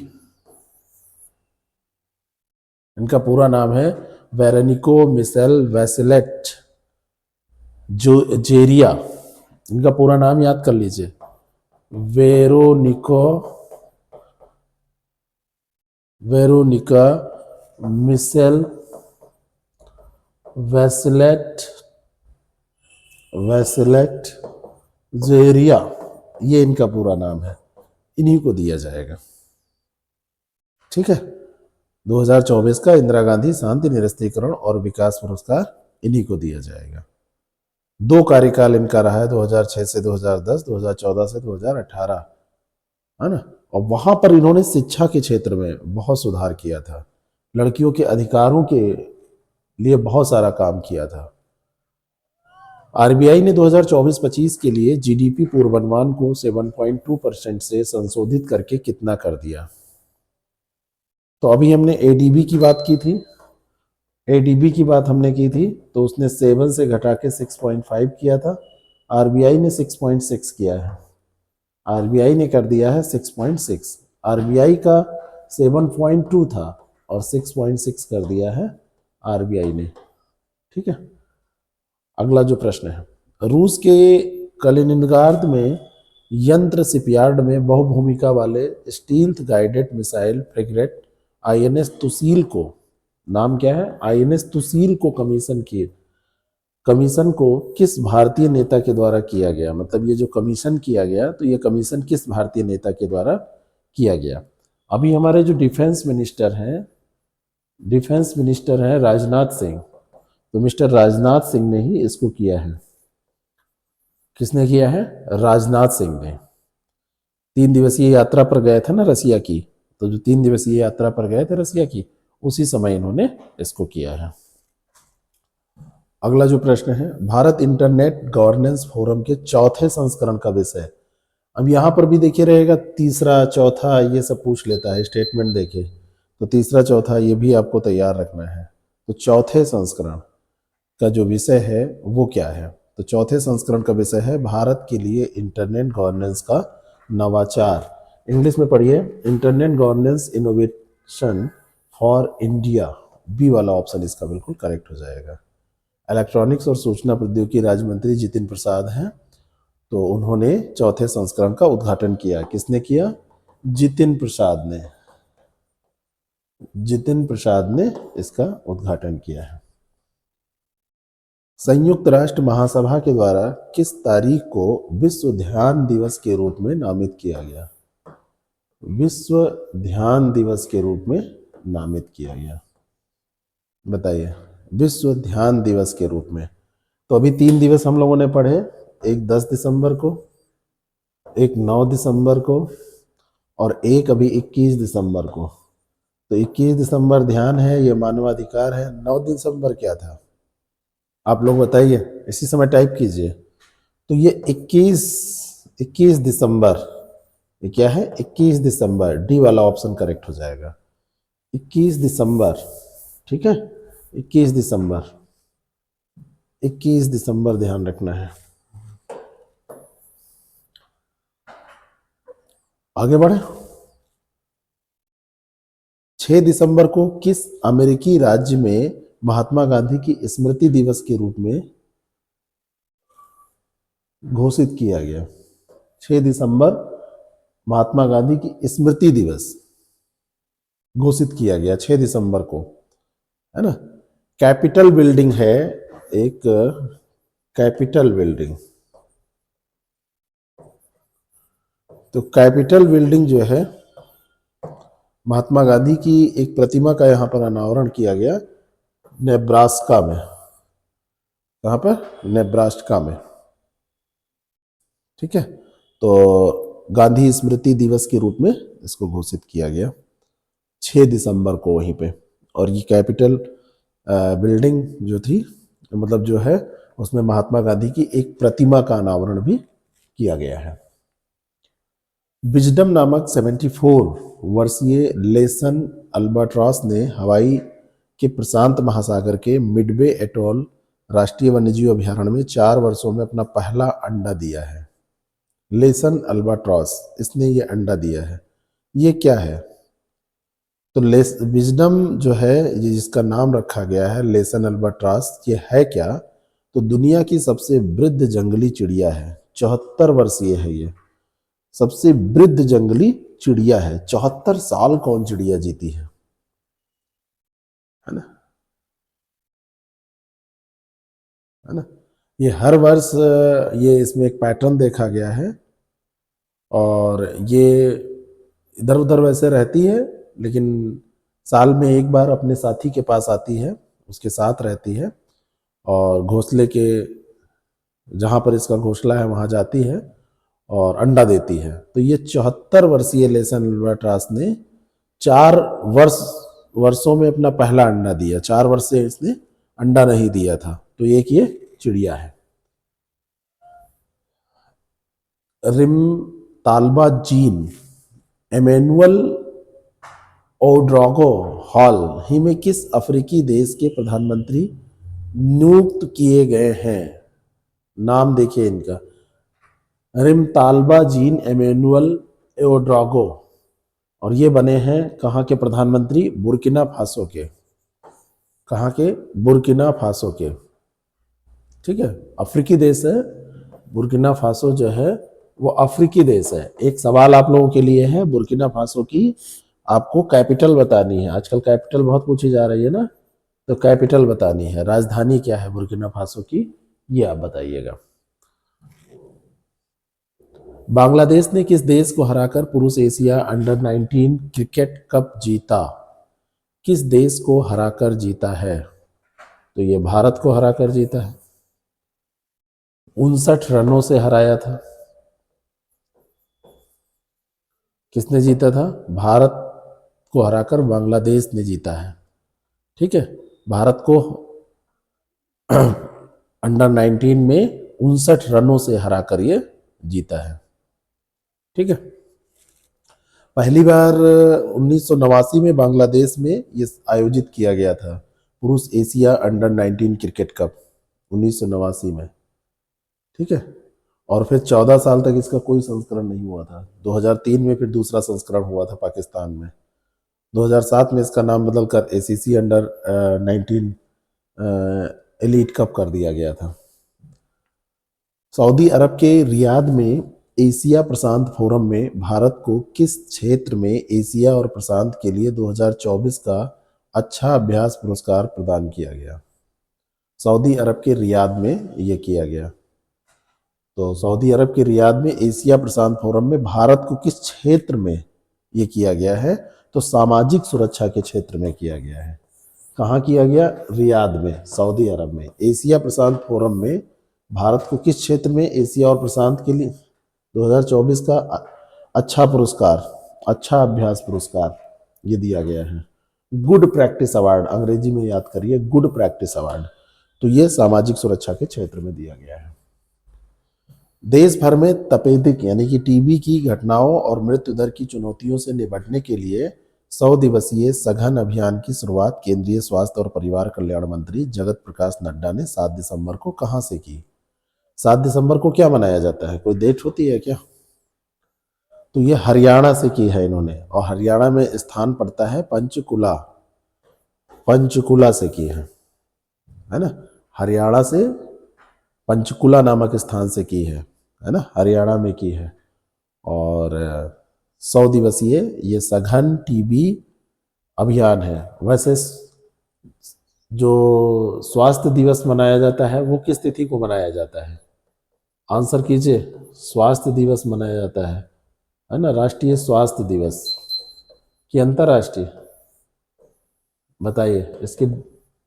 इनका पूरा नाम है वेरोनिको मिशेल वैसेलेट जो जेरिया। इनका पूरा नाम याद कर लीजिए, वेरोनिका मिशेल वैसेलेट जेरिया, ये इनका पूरा नाम है, इन्हीं को दिया जाएगा। ठीक है, 2024 का इंदिरा गांधी शांति निरस्त्रीकरण और विकास पुरस्कार इन्हीं को दिया जाएगा। 2 कार्यकाल इनका रहा है, 2006 से 2010, 2014 से 2018, है ना। और वहां पर इन्होंने शिक्षा के क्षेत्र में बहुत सुधार किया था, लड़कियों के अधिकारों के लिए बहुत सारा काम किया था। आरबीआई ने 2024-25 के लिए जीडीपी पूर्वानुमान को 7.2% से संशोधित करके कितना कर दिया? तो अभी हमने एडीबी की बात की थी, एडीबी की बात हमने की थी, तो उसने 7 से घटा के 6.5 किया था। आरबीआई ने 6.6 किया है, आरबीआई ने कर दिया है 6.6। आरबीआई का 7.2 था और 6.6 कर दिया है आरबीआई ने। ठीक है, अगला जो प्रश्न है, रूस के कलिनिनग्राद में यंत्र शिपयार्ड में बहुभूमिका वाले stealth guided missile frigate INS Tushil को, नाम क्या है, आईएनएस तुसील को कमीशन को किस भारतीय नेता के द्वारा किया गया? मतलब ये जो कमीशन किया गया, तो ये कमीशन किस भारतीय नेता के द्वारा किया गया? अभी हमारे जो डिफेंस मिनिस्टर हैं राजनाथ सिंह, तो मिस्टर राजनाथ सिंह ने ही इसको किया है। किसने किया है? राजनाथ सिंह ने। 3 दिवसीय यात्रा पर गए थे ना रसिया की, तो जो 3 दिवसीय यात्रा पर गए थे रसिया की, उसी समय इन्होंने इसको किया है। अगला जो प्रश्न है, भारत इंटरनेट गवर्नेंस फोरम के चौथे संस्करण का विषय। अब यहाँ पर भी देखिए रहेगा, तीसरा चौथा ये सब पूछ लेता है, स्टेटमेंट देखे तो तीसरा चौथा ये भी आपको तैयार रखना है। तो चौथे संस्करण का जो विषय है वो क्या है? तो चौथे संस्करण का विषय है भारत के लिए इंटरनेट गवर्नेंस का नवाचार। इंग्लिश में पढ़िए, internet governance innovation for India, B वाला ऑप्शन इसका बिल्कुल करेक्ट हो जाएगा। इलेक्ट्रॉनिक्स और सूचना प्रौद्योगिकी राज्य मंत्री जितिन प्रसाद हैं, तो उन्होंने चौथे संस्करण का उद्घाटन किया। किसने किया? जितिन प्रसाद ने इसका उद्घाटन किया है। संयुक्त राष्ट्र महासभा के द्वारा किस तारीख को विश्व ध्यान दिवस के रूप में नामित किया गया? विश्व ध्यान दिवस के रूप में नामित किया गया, बताइए, विश्व ध्यान दिवस के रूप में। तो अभी 3 दिवस हम लोगों ने पढ़े, एक 10 दिसंबर को, एक 9 दिसंबर को, और एक अभी 21 दिसंबर को। तो 21 दिसंबर ध्यान है, ये मानवाधिकार है। 9 दिसंबर क्या था, आप लोग बताइए, इसी समय टाइप कीजिए। तो ये 21 दिसंबर, ये क्या है? 21 दिसंबर, डी वाला ऑप्शन करेक्ट हो जाएगा। 21 दिसंबर, ठीक है, 21 दिसंबर, 21 दिसंबर ध्यान रखना है। आगे बढ़े, 6 दिसंबर को किस अमेरिकी राज्य में महात्मा गांधी की स्मृति दिवस के रूप में घोषित किया गया? 6 दिसंबर महात्मा गांधी की स्मृति दिवस, घोषित किया गया 6 दिसंबर को, है ना। कैपिटल बिल्डिंग है एक, कैपिटल बिल्डिंग। तो कैपिटल बिल्डिंग जो है महात्मा गांधी की एक प्रतिमा का यहाँ पर अनावरण किया गया नेब्रास्का में। कहाँ पर? नेब्रास्का में। ठीक है, तो गांधी स्मृति दिवस के रूप में इसको घोषित किया गया 6 दिसंबर को वहीं पे। और ये कैपिटल बिल्डिंग जो थी, मतलब जो है, उसमें महात्मा गांधी की एक प्रतिमा का अनावरण भी किया गया है। विजडम नामक 74 वर्षीय लेसन अल्बाट्रॉस ने हवाई के प्रशांत महासागर के मिडवे एटोल राष्ट्रीय वन्यजीव अभयारण्य में 4 वर्षों में अपना पहला अंडा दिया है। लेसन अल्बाट्रॉस, इसने ये अंडा दिया है। ये क्या है? तो विजडम जो है, ये जिसका नाम रखा गया है लेसन अल्बाट्रॉस, ये है क्या? तो दुनिया की सबसे वृद्ध जंगली चिड़िया है। 74 वर्षीय है ये, सबसे वृद्ध जंगली चिड़िया है। 74 साल कौन चिड़िया जीती है ना, है ना। ये हर वर्ष ये इसमें एक पैटर्न देखा गया है, और ये इधर उधर वैसे रहती है, लेकिन साल में एक बार अपने साथी के पास आती है, उसके साथ रहती है, और घोंसले के जहाँ पर इसका घोंसला है वहाँ जाती है और अंडा देती है। तो ये 74 वर्षीय लेसन अल्बाट्रॉस ने 4 वर्षों में अपना पहला अंडा दिया। 4 वर्ष से इसने अंडा नहीं दिया था। तो एक ये चिड़िया है। रिम तालबा जीन एमेनुअल ओड्रागो हाल ही में किस अफ्रीकी देश के प्रधानमंत्री नियुक्त किए गए हैं? नाम देखिए इनका, रिमतालबा जीन एमेनुअल ओड्रागो, और ये बने हैं कहाँ के प्रधानमंत्री? बुर्किना फासो के। कहाँ के? बुर्किना फासो के। ठीक है, अफ्रीकी देश है बुर्किना फासो जो है, वो अफ्रीकी देश है। एक सवाल आप लोगों के लिए है, बुर्किना फासो की आपको कैपिटल बतानी है। आजकल कैपिटल बहुत पूछी जा रही है ना, तो कैपिटल बतानी है, राजधानी क्या है बुर्किना फासो की, ये आप बताइएगा। बांग्लादेश ने किस देश को हराकर पुरुष एशिया अंडर 19 क्रिकेट कप जीता? किस देश को हराकर जीता है? तो ये भारत को हराकर जीता है। 59 रनों से हराया था। किसने जीता था? भारत को हराकर बांग्लादेश ने जीता है। ठीक है, भारत को अंडर 19 में 59 रनों से हराकर ये जीता है। ठीक है, पहली बार 1989 में बांग्लादेश में ये आयोजित किया गया था, पुरुष एशिया अंडर 19 क्रिकेट कप 1989 में। ठीक है, और फिर 14 साल तक इसका कोई संस्करण नहीं हुआ था। 2003 में फिर दूसरा संस्करण हुआ था पाकिस्तान में। 2007 में इसका नाम बदल कर ACC अंडर 19 एलीट कप कर दिया गया था। सऊदी अरब के रियाद में एशिया प्रशांत फोरम में भारत को किस क्षेत्र में एशिया और प्रशांत के लिए 2024 का अच्छा अभ्यास पुरस्कार प्रदान किया गया? सऊदी अरब के रियाद में यह किया गया। तो सऊदी अरब के रियाद में एशिया प्रशांत फोरम में भारत को किस क्षेत्र में ये किया गया है? तो सामाजिक सुरक्षा के क्षेत्र में किया गया है। कहाँ किया गया? रियाद में, सऊदी अरब में। एशिया प्रशांत फोरम में भारत को किस क्षेत्र में एशिया और प्रशांत के लिए 2024 का अच्छा पुरस्कार, अच्छा अभ्यास पुरस्कार ये दिया गया है। गुड प्रैक्टिस अवार्ड, अंग्रेजी में याद करिए, गुड प्रैक्टिस अवार्ड। तो ये सामाजिक सुरक्षा के क्षेत्र में दिया गया है। देश भर में तपेदिक यानी कि टीबी की घटनाओं और मृत्यु दर की चुनौतियों से निपटने के लिए 100 दिवसीय सघन अभियान की शुरुआत केंद्रीय स्वास्थ्य और परिवार कल्याण मंत्री जगत प्रकाश नड्डा ने 7 दिसंबर को कहां से की? 7 दिसंबर को क्या मनाया जाता है? कोई डेट होती है क्या? तो ये हरियाणा से की है इन्होंने, और हरियाणा में स्थान पड़ता है पंचकुला। पंचकुला से की है ना, हरियाणा से पंचकुला नामक स्थान से की है ना, हरियाणा में की है। और 100 दिवसीय ये सघन टीबी अभियान है। वैसे जो स्वास्थ्य दिवस मनाया जाता है वो किस तिथि को मनाया जाता है? आंसर कीजिए। स्वास्थ्य दिवस मनाया जाता है ना? राष्ट्रीय स्वास्थ्य दिवस कि अंतर्राष्ट्रीय? बताइए, इसकी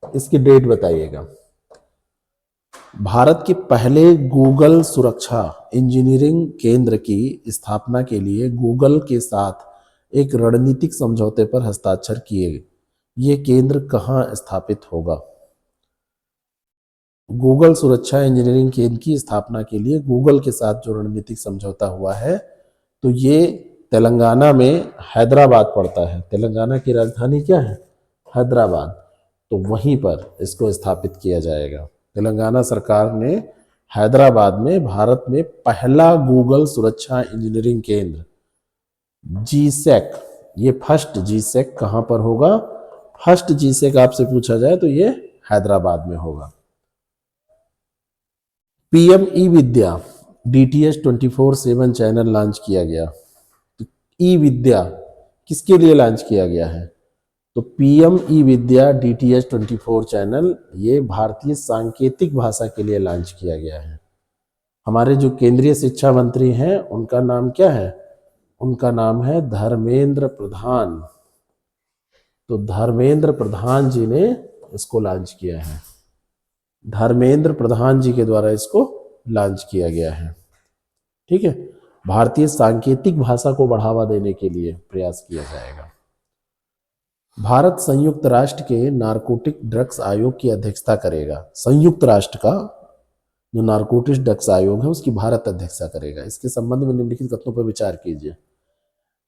इसकी डेट बताइएगा। भारत के पहले गूगल सुरक्षा इंजीनियरिंग केंद्र की स्थापना के लिए गूगल के साथ एक रणनीतिक समझौते पर हस्ताक्षर किए। ये केंद्र कहाँ स्थापित होगा? गूगल सुरक्षा इंजीनियरिंग केंद्र की स्थापना के लिए गूगल के साथ जो रणनीतिक समझौता हुआ है, तो ये तेलंगाना में हैदराबाद पड़ता है। तेलंगाना की राजधानी क्या है? हैदराबाद। तो वहीं पर इसको स्थापित किया जाएगा। तेलंगाना सरकार ने हैदराबाद में भारत में पहला गूगल सुरक्षा इंजीनियरिंग केंद्र जीसैक, ये फर्स्ट जीसैक कहां पर होगा? फर्स्ट जीसैक आपसे पूछा जाए तो ये हैदराबाद में होगा। पीएम ई विद्या डीटीएच 24/7 चैनल लॉन्च किया गया। तो ई विद्या किसके लिए लॉन्च किया गया है? तो पीएम ई विद्या डीटीएच 24 चैनल ये भारतीय सांकेतिक भाषा के लिए लॉन्च किया गया है। हमारे जो केंद्रीय शिक्षा मंत्री हैं उनका नाम क्या है? उनका नाम है धर्मेंद्र प्रधान। तो धर्मेंद्र प्रधान जी ने इसको लॉन्च किया है। धर्मेंद्र प्रधान जी के द्वारा इसको लॉन्च किया गया है। ठीक है, भारतीय सांकेतिक भाषा को बढ़ावा देने के लिए प्रयास किया जाएगा। भारत संयुक्त राष्ट्र के नारकोटिक ड्रग्स आयोग की अध्यक्षता करेगा। संयुक्त राष्ट्र का जो नारकोटिक ड्रग्स आयोग है उसकी भारत अध्यक्षता करेगा। इसके संबंध में निम्नलिखित कथनों पर विचार कीजिए।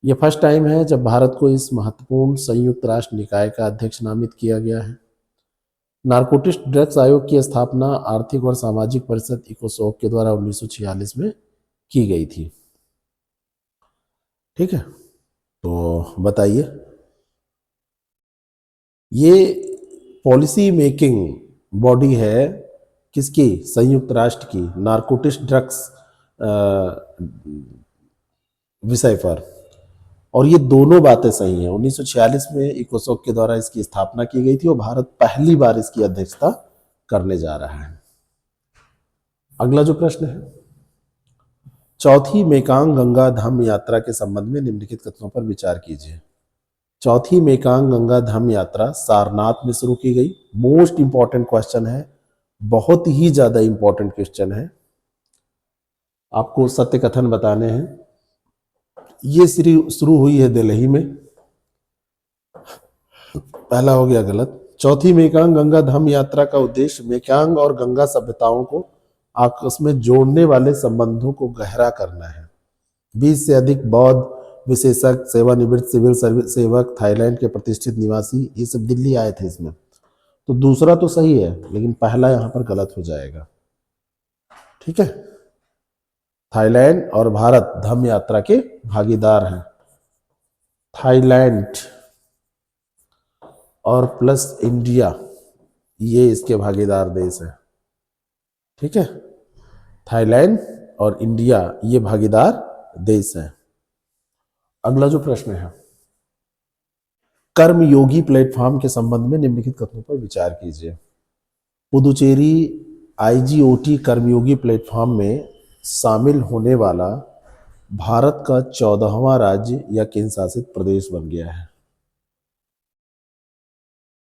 यह फर्स्ट टाइम है जब भारत को इस महत्वपूर्ण संयुक्त राष्ट्र निकाय का अध्यक्ष नामित किया गया है। नारकोटिक ड्रग्स आयोग की स्थापना आर्थिक और सामाजिक परिषद इकोसोक के द्वारा 1946 में की गई थी। ठीक है, तो बताइए, ये पॉलिसी मेकिंग बॉडी है किसकी? संयुक्त राष्ट्र की, नारकोटिक्स ड्रग्स विषय पर। और ये दोनों बातें सही हैं। 1946 में इकोसोक के द्वारा इसकी स्थापना की गई थी और भारत पहली बार इसकी अध्यक्षता करने जा रहा है। अगला जो प्रश्न है, चौथी मेकांग गंगा धम्म यात्रा के संबंध में निम्नलिखित कथनों पर विचार कीजिए। चौथी मेकांग गंगा धम्म यात्रा सारनाथ में शुरू की गई। मोस्ट इंपॉर्टेंट क्वेश्चन है, बहुत ही ज्यादा इंपॉर्टेंट क्वेश्चन है। आपको सत्य कथन बताने हैं। ये शुरू हुई है दिल्ली में। पहला हो गया गलत। चौथी मेकांग गंगा धम्म यात्रा का उद्देश्य मेकांग और गंगा सभ्यताओं को आपस में जोड़ने वाले संबंधों को गहरा करना है। 20 से अधिक बौद्ध विशेषज्ञ, सेवानिवृत्त सिविल सर्विस सेवक, थाईलैंड के प्रतिष्ठित निवासी, ये सब दिल्ली आए थे इसमें। तो दूसरा तो सही है लेकिन पहला यहां पर गलत हो जाएगा। ठीक है, थाईलैंड और भारत धम्म यात्रा के भागीदार हैं। थाईलैंड और प्लस इंडिया, ये इसके भागीदार देश है। ठीक है, थाईलैंड और इंडिया ये भागीदार देश हैं। अगला जो प्रश्न है, कर्मयोगी प्लेटफॉर्म के संबंध में निम्नलिखित कथनों पर विचार कीजिए। पुदुचेरी आईजीओटी कर्मयोगी प्लेटफॉर्म में शामिल होने वाला भारत का 14वां राज्य या केंद्र शासित प्रदेश बन गया है।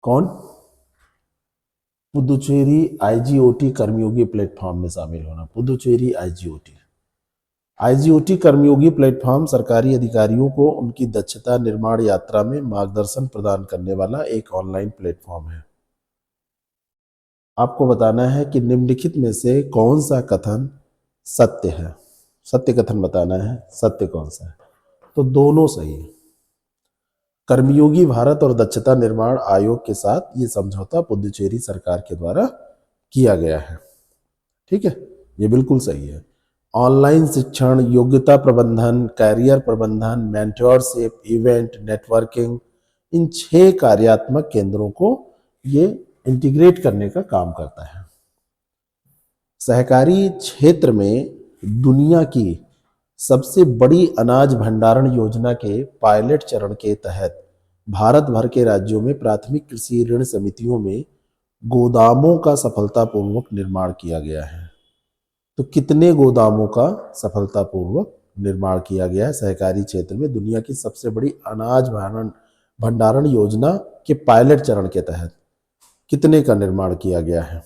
कौन? पुदुचेरी आईजीओटी कर्मयोगी प्लेटफॉर्म में शामिल होना। पुदुचेरी आईजीओटी कर्मयोगी प्लेटफॉर्म सरकारी अधिकारियों को उनकी दक्षता निर्माण यात्रा में मार्गदर्शन प्रदान करने वाला एक ऑनलाइन प्लेटफॉर्म है। आपको बताना है कि निम्नलिखित में से कौन सा कथन सत्य है। सत्य कथन बताना है, सत्य कौन सा है? तो दोनों सही है। कर्मयोगी भारत और दक्षता निर्माण आयोग के साथ ये समझौता पुदुचेरी सरकार के द्वारा किया गया है। ठीक है, ये बिल्कुल सही है। ऑनलाइन शिक्षण, योग्यता प्रबंधन, कैरियर प्रबंधन, मेंटरशिप, इवेंट, नेटवर्किंग, इन 6 कार्यात्मक केंद्रों को ये इंटीग्रेट करने का काम करता है। सहकारी क्षेत्र में दुनिया की सबसे बड़ी अनाज भंडारण योजना के पायलट चरण के तहत भारत भर के राज्यों में प्राथमिक कृषि ऋण समितियों में गोदामों का सफलतापूर्वक निर्माण किया गया है। तो कितने गोदामों का सफलतापूर्वक निर्माण किया गया है सहकारी क्षेत्र में दुनिया की सबसे बड़ी अनाज भंडारण योजना के पायलट चरण के तहत कितने का निर्माण किया गया है?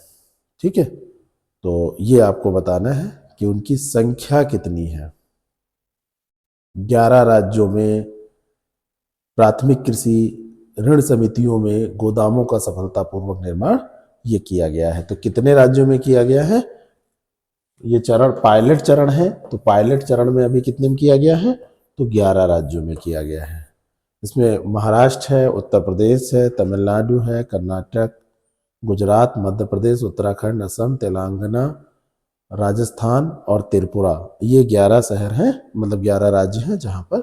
ठीक है, तो ये आपको बताना है कि उनकी संख्या कितनी है। 11 राज्यों में प्राथमिक कृषि ऋण समितियों में गोदामों का सफलतापूर्वक निर्माण ये किया गया है। तो कितने राज्यों में किया गया है? ये चरण पायलट चरण है, तो पायलट चरण में अभी कितने में किया गया है? तो 11 राज्यों में किया गया है। इसमें महाराष्ट्र है, उत्तर प्रदेश है, तमिलनाडु है, कर्नाटक, गुजरात, मध्य प्रदेश, उत्तराखंड, असम, तेलंगाना, राजस्थान और त्रिपुरा, ये 11 शहर हैं, मतलब 11 राज्य हैं जहाँ पर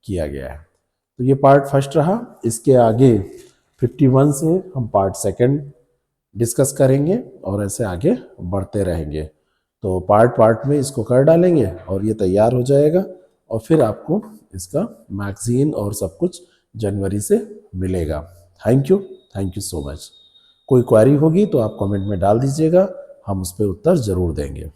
किया गया है। तो ये पार्ट फर्स्ट रहा। इसके आगे 51 से हम पार्ट सेकंड डिस्कस करेंगे और ऐसे आगे बढ़ते रहेंगे। तो पार्ट पार्ट में इसको कर डालेंगे और ये तैयार हो जाएगा और फिर आपको इसका मैगजीन और सब कुछ जनवरी से मिलेगा। Thank you so much. कोई क्वेरी होगी तो आप कमेंट में डाल दीजिएगा, हम उस पर उत्तर ज़रूर देंगे।